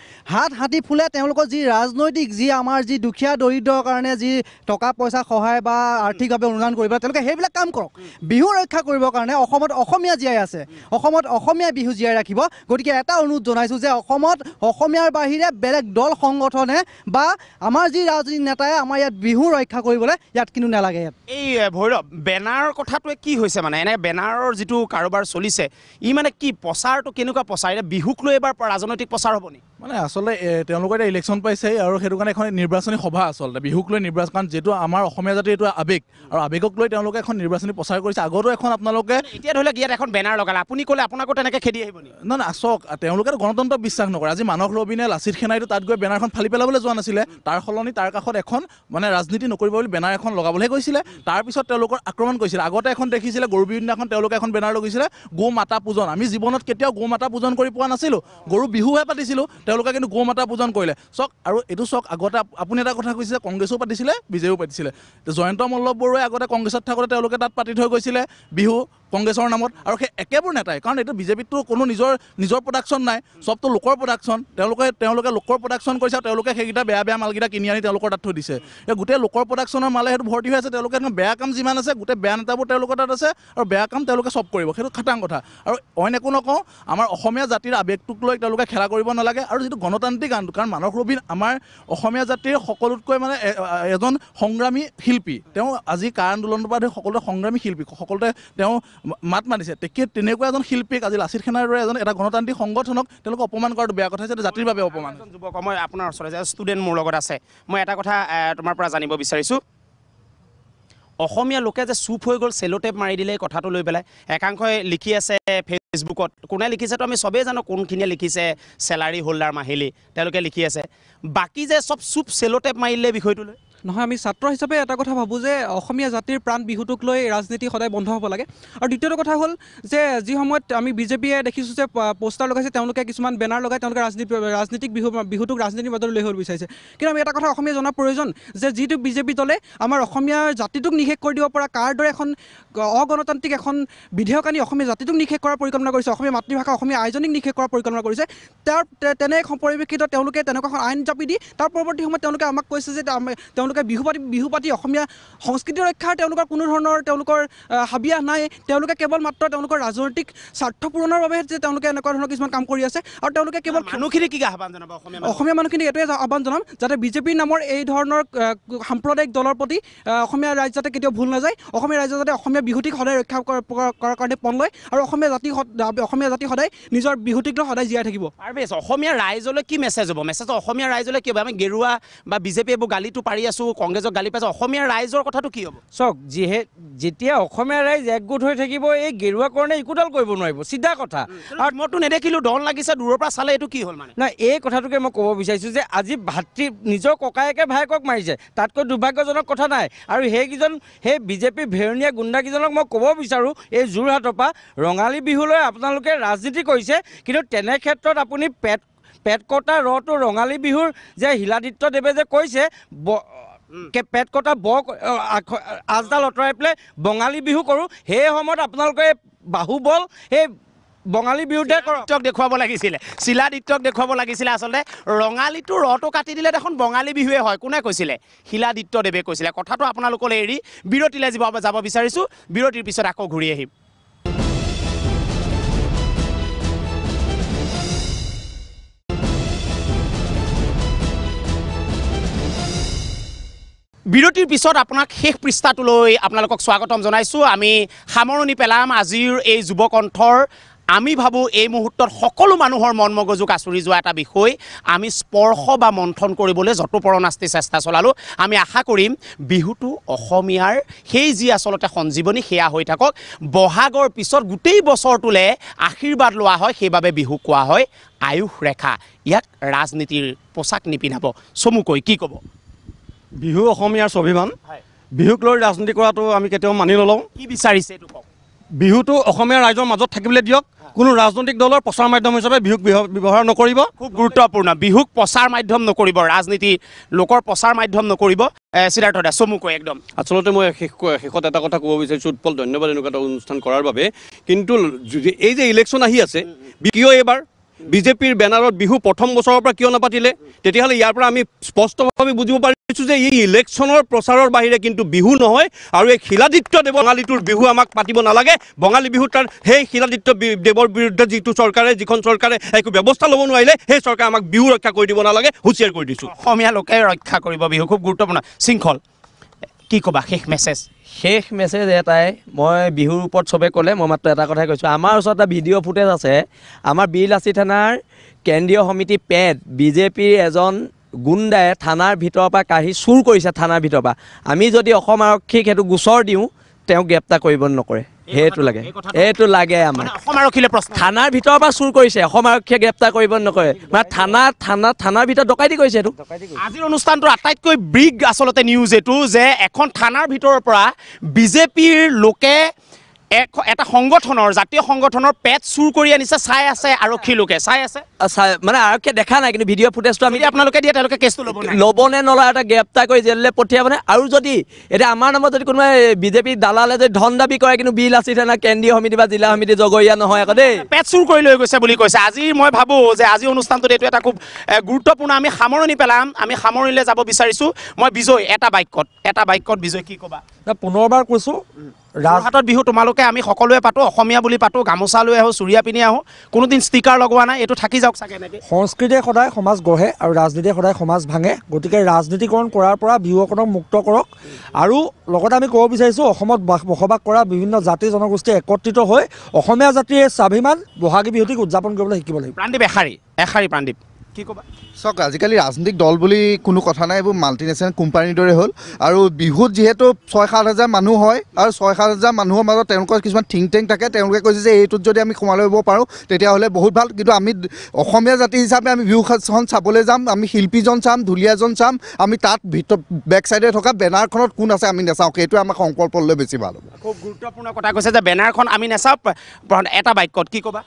হাতী ফুলে তেওঁলোকৰ যি ৰাজনৈতিক যি আমাৰ যি দুখীয়া দৰিদ্ৰৰ কাৰণে যি টকা পইচা সহায় বা আৰ্থিকভাৱে অনুদান কৰিব তেওঁলোকে সেইবিলাক কাম কৰক বিহু ৰক্ষা কৰিবৰ কাৰণে অসমত অসমীয়া জীয়াই আছে অসমত অসমীয়া বিহু জীয়াই ৰাখিব গতিকে এটা অনুৰোধ জনাইছোঁ যে অসমত অসমীয়াৰ বাহিৰে বেলেগ দল সংগঠনে বা আমাৰ যি ৰাজনীতি নেতাই আমাৰ ইয়াত বিহু ৰক্ষা কৰিবলৈ ইয়াত কিন্তু নালাগে ইয়াত এই ভৈৰৱ বেনাৰৰ কথাটোৱে কি হৈছে মানে এনে বেনাৰৰ যিটো কাৰোবাৰ চলিছে ই মানে কি প্ৰচাৰটো কেনেকুৱা প্ৰচাৰ এতিয়া বিহুক লৈ এবাৰ ৰাজনৈতিক প্ৰচাৰ হ'ব নি মানে আচলতে তেওঁলোকে এতিয়া ইলেকশ্যন পাইছে আৰু সেইটো কাৰণে এখন নিৰ্বাচনী সভা আচলতে বিহুক লৈ নিৰ্বাচন কাৰণ যিহেতু আমাৰ অসমীয়া জাতিৰ এইটো আৱেগ আৰু আৱেগক লৈ তেওঁলোকে এখন নিৰ্বাচনী প্ৰচাৰ কৰিছে আগতো এখন আপোনালোকে এতিয়া ধৰি লওক ইয়াত এখন বেনাৰ লগালে আপুনি ক'লে আপোনাকো তেনেকৈ খেদি আহিব নি নহয় চাওক তেওঁলোকে গণতন্ত্ৰ বিশ্বাস নকৰে আজি মানস ৰবিনে লাচিত সেনাইটো তাত গৈ বেনাৰখন ফালি পেলাবলৈ যোৱা নাছিলে তাৰ সলনি তাৰ কাষত এখন মানে ৰাজনীতি নকৰিব বুলি বেনাৰ এখন লগাবলৈহে কৈছিলে তাৰপিছত তেওঁলোকৰ আক্ৰমণ কৰিছিলে আগতে এখন দেখিছিলে গৰু বিহুৰ দিনাখন তেওঁলোকে এখন বেনাৰ লগাইছিলে গো মাতা পূজন আমি জীৱনত কেতিয়াও গো মাতা পূজন কৰি পোৱা নাছিলোঁ গৰু বিহুহে পাতিছিলোঁ তেওঁলোকে কিন্তু গো মাতা পূজন কৰিলে চাওক আৰু এইটো চাওক আগতে আপুনি এটা কথা কৈছে কংগ্ৰেছো পাতিছিলে বিজেপিও পাতিছিলে জয়ন্ত মল্লৱ বৰুৱাই আগতে কংগ্ৰেছত থাকোঁতে তেওঁলোকে তাত পাতি থৈ গৈছিলে বিহু কংগ্ৰেছৰ নামত আৰু সেই একেবোৰ নেতাই কাৰণ এইটো বিজেপিতটো কোনো নিজৰ প্ৰডাকশ্যন নাই চবটো লোকৰ প্ৰডাকশ্যন তেওঁলোকে লোকৰ প্ৰডাকশ্যন কৰিছে আৰু তেওঁলোকে সেইকেইটা বেয়া মালকেইটা কিনি আনি তেওঁলোকৰ তাত থৈ দিছে এই গোটেই লোকৰ প্ৰডাকশ্যনৰ মালে সেইটো ভৰ্তি হৈ আছে তেওঁলোকে বেয়া কাম যিমান আছে গোটেই বেয়া নেতাবোৰ তেওঁলোকৰ তাত আছে আৰু বেয়া কাম তেওঁলোকে চব কৰিব সেইটো খাটাং কথা আৰু অইন একো নকওঁ আমাৰ অসমীয়া জাতিৰ আৱেগটোক লৈ তেওঁলোকে খেলা কৰিব নালাগে আৰু যিটো গণতান্ত্ৰিক আন্দোলন কাৰণ মানস ৰবিন আমাৰ অসমীয়া জাতিৰ সকলোতকৈ মানে এজন সংগ্ৰামী শিল্পী তেওঁ আজি কা আন্দোলনৰ পৰা সকলোৱে সংগ্ৰামী শিল্পী সকলোতে তেওঁ মাত মাতিছে তেনেকুৱা এজন শিল্পীক আজি লাচিত সেনাৰ দৰে এটা গণতান্ত্ৰিক সংগঠনক তেওঁলোকে অপমান কৰাটো বেয়া কথা হৈছে জাতিৰ বাবে অপমান যুৱক মই আপোনাৰ ওচৰতে ষ্টুডেণ্ট মোৰ লগত আছে মই এটা কথা তোমাৰ পৰা জানিব বিচাৰিছোঁ অসমীয়া লোকে যে চুপ হৈ গ'ল চেলোটেপ মাৰি দিলে কথাটো লৈ পেলাই একাংশই লিখি আছে ফেচবুকত কোনে লিখিছেতো আমি চবেই জানো কোনখিনিয়ে লিখিছে চেলাৰী হোল্ডাৰ মাহিলী তেওঁলোকে লিখি আছে বাকী যে চব চুপ চেলোটেপ মাৰিলে বিষয়টো লৈ নহয় আমি ছাত্ৰ হিচাপে এটা কথা ভাবোঁ যে অসমীয়া জাতিৰ প্ৰাণ বিহুটোক লৈ ৰাজনীতি সদায় বন্ধ হ'ব লাগে আৰু দ্বিতীয়টো কথা হ'ল যে যি সময়ত আমি বিজেপিয়ে দেখিছোঁ যে পোষ্টাৰ লগাইছে তেওঁলোকে কিছুমান বেনাৰ লগাই তেওঁলোকে ৰাজনীতিক বিহুটোক ৰাজনীতিৰ মাজলৈ লৈ আহিব বিচাৰিছে কিন্তু আমি এটা কথা অসমীয়া জনাৰ প্ৰয়োজন যে যিটো বিজেপি দলে আমাৰ অসমীয়া জাতিটোক নিষেধ কৰি দিব পৰা কাৰ দৰে এখন অগণতান্ত্ৰিক এখন বিধেয়ক আনি অসমীয়া জাতিটোক নিষেধ কৰাৰ পৰিকল্পনা কৰিছে অসমীয়া মাতৃভাষা অসমীয়া আইজনীক নিষেধ কৰাৰ পৰিকল্পনা কৰিছে তেনে এখন পৰিপ্ৰেক্ষিতত তেওঁলোকে তেনেকুৱা এখন আইন জাপি দি তাৰ পৰৱৰ্তী সময়ত তেওঁলোকে আমাক কৈছে যে তেওঁলোকে বিহু পাতি অসমীয়া সংস্কৃতি ৰক্ষাৰ তেওঁলোকৰ কোনো ধৰণৰ তেওঁলোকৰ হাবিয়াস নাই তেওঁলোকে কেৱল মাত্ৰ তেওঁলোকৰ ৰাজনৈতিক স্বাৰ্থ পূৰণৰ বাবে যে তেওঁলোকে এনেকুৱা ধৰণৰ কিছুমান কাম কৰি আছে আৰু তেওঁলোকে কেৱল মানুহখিনিক কি আহ্বান জনাব অসমীয়া মানুহখিনিক এইটোৱে আহ্বান জনাম যাতে বিজেপিৰ নামৰ এই ধৰণৰ সাম্প্ৰদায়িক দলৰ প্ৰতি অসমীয়া ৰাইজ যাতে কেতিয়াও ভুল নাযায় অসমীয়া ৰাইজে যাতে অসমীয়া বিহুটিক সদায় ৰক্ষা কৰাৰ কাৰণে পণ লয় আৰু অসমীয়া জাতি সদায় নিজৰ বিহুটিক লৈ সদায় জীয়াই থাকিব আৰু বেছ অসমীয়া ৰাইজলৈ কি মেছেজ হ'ব মেছেজটো অসমীয়া ৰাইজলৈ কি হ'ব আমি গেৰুৱা বা বিজেপি এইবোৰ গালিটো পাৰি আছোঁ কংগ্ৰেছক গালি পাইছে অসমীয়া ৰাইজৰ কথাটো কি হ'ব চাওক যেতিয়া অসমীয়া ৰাইজ একগোট হৈ থাকিব এই গেৰুৱাকৰণে একোডাল কৰিব নোৱাৰিব চিধা কথা আৰু মইতো নেদেখিলোঁ ডন লাগিছে দূৰৰ পৰা চালে এইটো কি হ'ল মানে নাই এই কথাটোকে মই ক'ব বিচাৰিছোঁ যে আজি ভাতৃ নিজৰ ককায়েকে ভায়েকক মাৰিছে তাতকৈ দুৰ্ভাগ্যজনক কথা নাই আৰু সেই বিজেপি ভেৰণীয়া গুণ্ডাকেইজনক মই ক'ব বিচাৰোঁ এই যোৰহাটৰ পৰা ৰঙালী বিহুলৈ আপোনালোকে ৰাজনীতি কৰিছে কিন্তু তেনে ক্ষেত্ৰত আপুনি পেট কটা ৰটো ৰঙালী বিহুৰ যে শিলাদিত্যদেৱে যে কৈছে পেট কটা আজডাল আঁতৰাই পেলাই বঙালী বিহু কৰোঁ সেই সময়ত আপোনালোকে বাহুবল সেই বঙালী বিহুতে দেখুৱাব লাগিছিলে শিলাদিত্যক দেখুৱাব লাগিছিলে আচলতে ৰঙালীটো ৰটো কাটি দিলে দেখোন বঙালী বিহুৱে হয় কোনে কৈছিলে শিলাদিত্যদেৱে কৈছিলে কথাটো আপোনালোকলৈ এৰি বিৰতিলৈ যাব বিচাৰিছোঁ বিৰতিৰ পিছত আকৌ ঘূৰি আহিম বিৰতিৰ পিছত আপোনাক শেষ পৃষ্ঠাটোলৈ আপোনালোকক স্বাগতম জনাইছোঁ আমি সামৰণি পেলাম আজিৰ এই যুৱকণ্ঠৰ আমি ভাবোঁ এই মুহূৰ্তত সকলো মানুহৰ মন মগজুক আঁচুৰি যোৱা এটা বিষয় আমি স্পৰ্শ বা মন্থন কৰিবলৈ যতোপৰনাস্তি চেষ্টা চলালোঁ আমি আশা কৰিম বিহুটো অসমীয়াৰ সেই যি আচলতে সঞ্জীৱনী সেয়া হৈ থাকক বহাগৰ পিছত গোটেই বছৰটোলৈ আশীৰ্বাদ লোৱা হয় সেইবাবে বিহু কোৱা হয় আয়ুস ৰেখা ইয়াক ৰাজনীতিৰ পোচাক নিপিন্ধাব চমুকৈ কি ক'ব বিহু অসমীয়াৰ স্বাভিমান বিহুক লৈ ৰাজনীতি কৰাটো আমি কেতিয়াও মানি নলওঁ কি বিচাৰিছে এইটো কওক বিহুটো অসমীয়া ৰাইজৰ মাজত থাকিবলৈ দিয়ক কোনো ৰাজনৈতিক দলৰ প্ৰচাৰ মাধ্যম হিচাপে বিহুক ব্যৱহাৰ নকৰিব খুব গুৰুত্বপূৰ্ণ বিহুক প্ৰচাৰ মাধ্যম নকৰিব ৰাজনীতি লোকৰ প্ৰচাৰ মাধ্যম নকৰিব সিদ্ধাৰ্থ দা চমুকৈ একদম আচলতে মই শেষত এটা কথা ক'ব বিচাৰিছোঁ উৎপল ধন্যবাদ এনেকুৱা এটা অনুষ্ঠান কৰাৰ বাবে কিন্তু এই যে ইলেকশ্যন আহি আছে কিয় এইবাৰ বিজেপিৰ বেনাৰত বিহু প্ৰথম বছৰৰ পৰা কিয় নাপাতিলে তেতিয়াহ'লে ইয়াৰ পৰা আমি স্পষ্টভাৱে বুজিব পাৰিছোঁ যে এই ইলেকশ্যনৰ প্ৰচাৰৰ বাহিৰে কিন্তু বিহু নহয় আৰু এই শিলাদিত্য দেৱ বঙালীটোৰ বিহু আমাক পাতিব নালাগে বঙালী বিহু তাৰ সেই শিলাদিত্য দেৱৰ বিৰুদ্ধে যিখন চৰকাৰে একো ব্যৱস্থা ল'ব নোৱাৰিলে সেই চৰকাৰে আমাক বিহু ৰক্ষা কৰি দিব নালাগে হুঁচিয়াৰ কৰি দিছোঁ অসমীয়া লোকে ৰক্ষা কৰিব বিহু খুব গুৰুত্বপূৰ্ণ শৃংখল কি ক'বা শেষ মেছেজ এটাই মই বিহুৰ ওপৰত চবে ক'লে মই মাত্ৰ এটা কথাই কৈছোঁ আমাৰ ওচৰত এটা ভিডিঅ' ফুটেজ আছে আমাৰ বিৰলাচি থানাৰ কেন্দ্ৰীয় সমিতি পেড বিজেপিৰ এজন গুণ্ডাই থানাৰ ভিতৰৰ পৰা কাঢ়ি চুৰ কৰিছে থানাৰ ভিতৰৰ পৰা আমি যদি অসম আৰক্ষীক সেইটো গোচৰ দিওঁ তেওঁক গ্ৰেপ্তাৰ কৰিব নকৰে এইটো লাগে আমাৰ অসম আৰক্ষীলে প্ৰশ্ন থানাৰ ভিতৰৰ পৰা চুৰ কৰিছে অসম আৰক্ষীয়ে গ্ৰেপ্তাৰ কৰিব নকৰে মানে থানাৰ ভিতৰত ডকাইতি কৰিছে এইটো আজিৰ অনুষ্ঠানটোৰ আটাইতকৈ বিগ আচলতে নিউজ এইটো যে এখন থানাৰ ভিতৰৰ পৰা বিজেপিৰ লোকে এটা সংগঠনৰ জাতীয় সংগঠনৰ পেট চুৰ কৰি আনিছে চাই আছে আৰক্ষী লোকে চাই আছে মানে আৰক্ষীয়ে দেখা নাই কিন্তু ভিডিঅ' ফুটেজটো আমি আপোনালোকে দিয়ে তেওঁলোকে কেছটো ল'ব নে নলয় এটা গ্ৰেপ্তাৰ কৰি জেললৈ পঠিয়াবনে আৰু যদি এতিয়া আমাৰ নামত যদি কোনোবাই বিজেপি দালালে যদি ধন দাবী কৰে কিন্তু বিৰলাচি থানা কেন্দ্ৰীয় সমিতি বা জিলা সমিতি জগৰীয়া নহয় আকৌ দেই পেট চুৰ কৰি লৈ গৈছে বুলি কৈছে আজি মই ভাবোঁ যে আজি অনুষ্ঠানটোত এইটো এটা খুব গুৰুত্বপূৰ্ণ আমি সামৰণি পেলাম আমি সামৰণিলৈ যাব বিচাৰিছোঁ মই বিজয় এটা বাক্যত বিজয় কি ক'বা পুনৰবাৰ কৈছোঁ ৰাজহাটত বিহু তোমালোকে আমি সকলোৱে পাতোঁ অসমীয়া বুলি পাতোঁ গামোচা লৈ আহোঁ চুৰিয়া পিন্ধি আহোঁ কোনোদিন ষ্টিকাৰ লগোৱা নাই এইটো থাকি যাওক চাগে এনেকৈ সংস্কৃতিয়ে সদায় সমাজ গঢ়ে আৰু ৰাজনীতিয়ে সদায় সমাজ ভাঙে গতিকে ৰাজনীতিকৰণ কৰাৰ পৰা বিহুসকলক মুক্ত কৰক আৰু লগতে আমি ক'ব বিচাৰিছোঁ অসমত বসবাস কৰা বিভিন্ন জাতি জনগোষ্ঠী একত্ৰিত হৈ অসমীয়া জাতিৰ স্বাভিমান বহাগী বিহুটিক উদযাপন কৰিবলৈ শিকিব লাগিব প্ৰাণদীপ এশাৰী প্ৰাণদীপ কি ক'বা চাওক আজিকালি ৰাজনৈতিক দল বুলি কোনো কথা নাই এইবোৰ মাল্টিনেশ্যনেল কোম্পানীৰ দৰে হ'ল আৰু বিহুত যিহেতু 6-7 হাজাৰ মানুহ হয় আৰু 6-7 হাজাৰ মানুহৰ মাজত তেওঁলোকৰ কিছুমান থিংক টেংক থাকে তেওঁলোকে কৈছে যে এইটোত যদি আমি সোমাই ল'ব পাৰোঁ তেতিয়াহ'লে বহুত ভাল কিন্তু আমি অসমীয়া জাতি হিচাপে আমি বিহুখন চাবলৈ যাম আমি শিল্পীজন চাম ঢুলীয়াজন চাম আমি তাত বেক চাইডে থকা বেনাৰখনত কোন আছে আমি নাচাওঁ সেইটোৱে আমাক সংকল্প ল'লে বেছি ভাল হ'ব খুব গুৰুত্বপূৰ্ণ কথা কৈছে যে বেনাৰখন আমি নাচাওঁ এটা বাক্যত কি ক'বা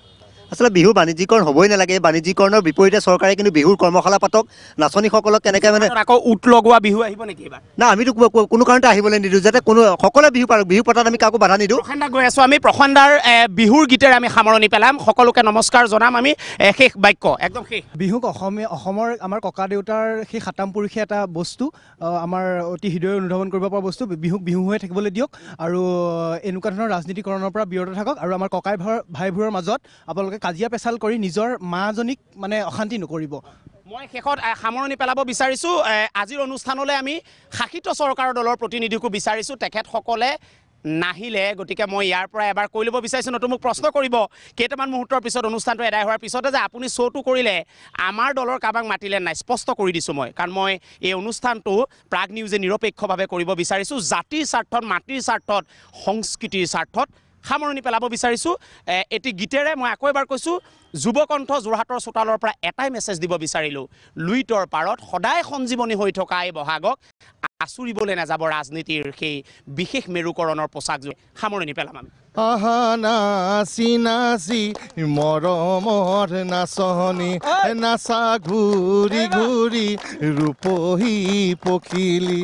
আচলতে বিহু বাণিজ্যিকৰণ হ'বই নালাগে বাণিজ্যিকৰণৰ বিপৰীতে চৰকাৰে কিন্তু বিহুৰ কৰ্মশালা পাতক নাচনীসকলক কেনেকৈ মানে আকৌ উট লগোৱা বিহু আহিব নেকি এইবাৰ না আমিতো কোনো কাৰণতে আহিবলৈ নিদিওঁ যাতে কোনো সকলোৱে বিহু পাৰক বিহু পতাত আমি কাকো বাধা নিদিওঁ প্ৰখেন্দা গৈ আছোঁ আমি প্ৰখেন্দাৰ বিহুৰ গীতেৰে আমি সামৰণি পেলাম সকলোকে নমস্কাৰ জনাম আমি শেষ বাক্য একদম শেষ বিহুক অসমৰ আমাৰ ককা দেউতাৰ সেই সাতাম পুৰুষীয়া এটা বস্তু আমাৰ অতি হৃদয় অনুধাৱন কৰিব পৰা বস্তু বিহুক বিহু হৈ থাকিবলৈ দিয়ক আৰু এনেকুৱা ধৰণৰ ৰাজনীতিকৰণৰ পৰা বিৰত থাকক আৰু আমাৰ ককাই ভাইবোৰৰ মাজত আপোনালোকে কাজিয়া পেচাল কৰি নিজৰ মাজনীক মানে অশান্তি নকৰিব মই শেষত সামৰণি পেলাব বিচাৰিছোঁ আজিৰ অনুষ্ঠানলৈ আমি শাসিত চৰকাৰৰ দলৰ প্ৰতিনিধিকো বিচাৰিছোঁ তেখেতসকলে নাহিলে গতিকে মই ইয়াৰ পৰা এবাৰ কৈ ল'ব বিচাৰিছোঁ নতুন মোক প্ৰশ্ন কৰিব কেইটামান মুহূৰ্তৰ পিছত অনুষ্ঠানটো এদায় হোৱাৰ পিছতে যে আপুনি শ্ব'টো কৰিলে আমাৰ দলৰ কাৰোবাক মাতিলে নাই স্পষ্ট কৰি দিছোঁ মই কাৰণ মই এই অনুষ্ঠানটো প্ৰাগ নিউজে নিৰপেক্ষভাৱে কৰিব বিচাৰিছোঁ জাতিৰ স্বাৰ্থত মাটিৰ স্বাৰ্থত সংস্কৃতিৰ স্বাৰ্থত সামৰণি পেলাব বিচাৰিছোঁ এটি গীতেৰে মই আকৌ এবাৰ কৈছোঁ যুৱকণ্ঠ যোৰহাটৰ চোতালৰ পৰা এটাই মেছেজ দিব বিচাৰিলোঁ লুইতৰ পাৰত সদায় সঞ্জীৱনী হৈ থকা এই বহাগক আচুৰিবলৈ নাযাব ৰাজনীতিৰ সেই বিশেষ মেৰুকৰণৰ পোচাকযোৰ সামৰণি পেলাম আমি আহা নাচি নাচি মৰমৰ নাচনি নাচা ঘূৰি ঘূৰি ৰূপহী পখিলি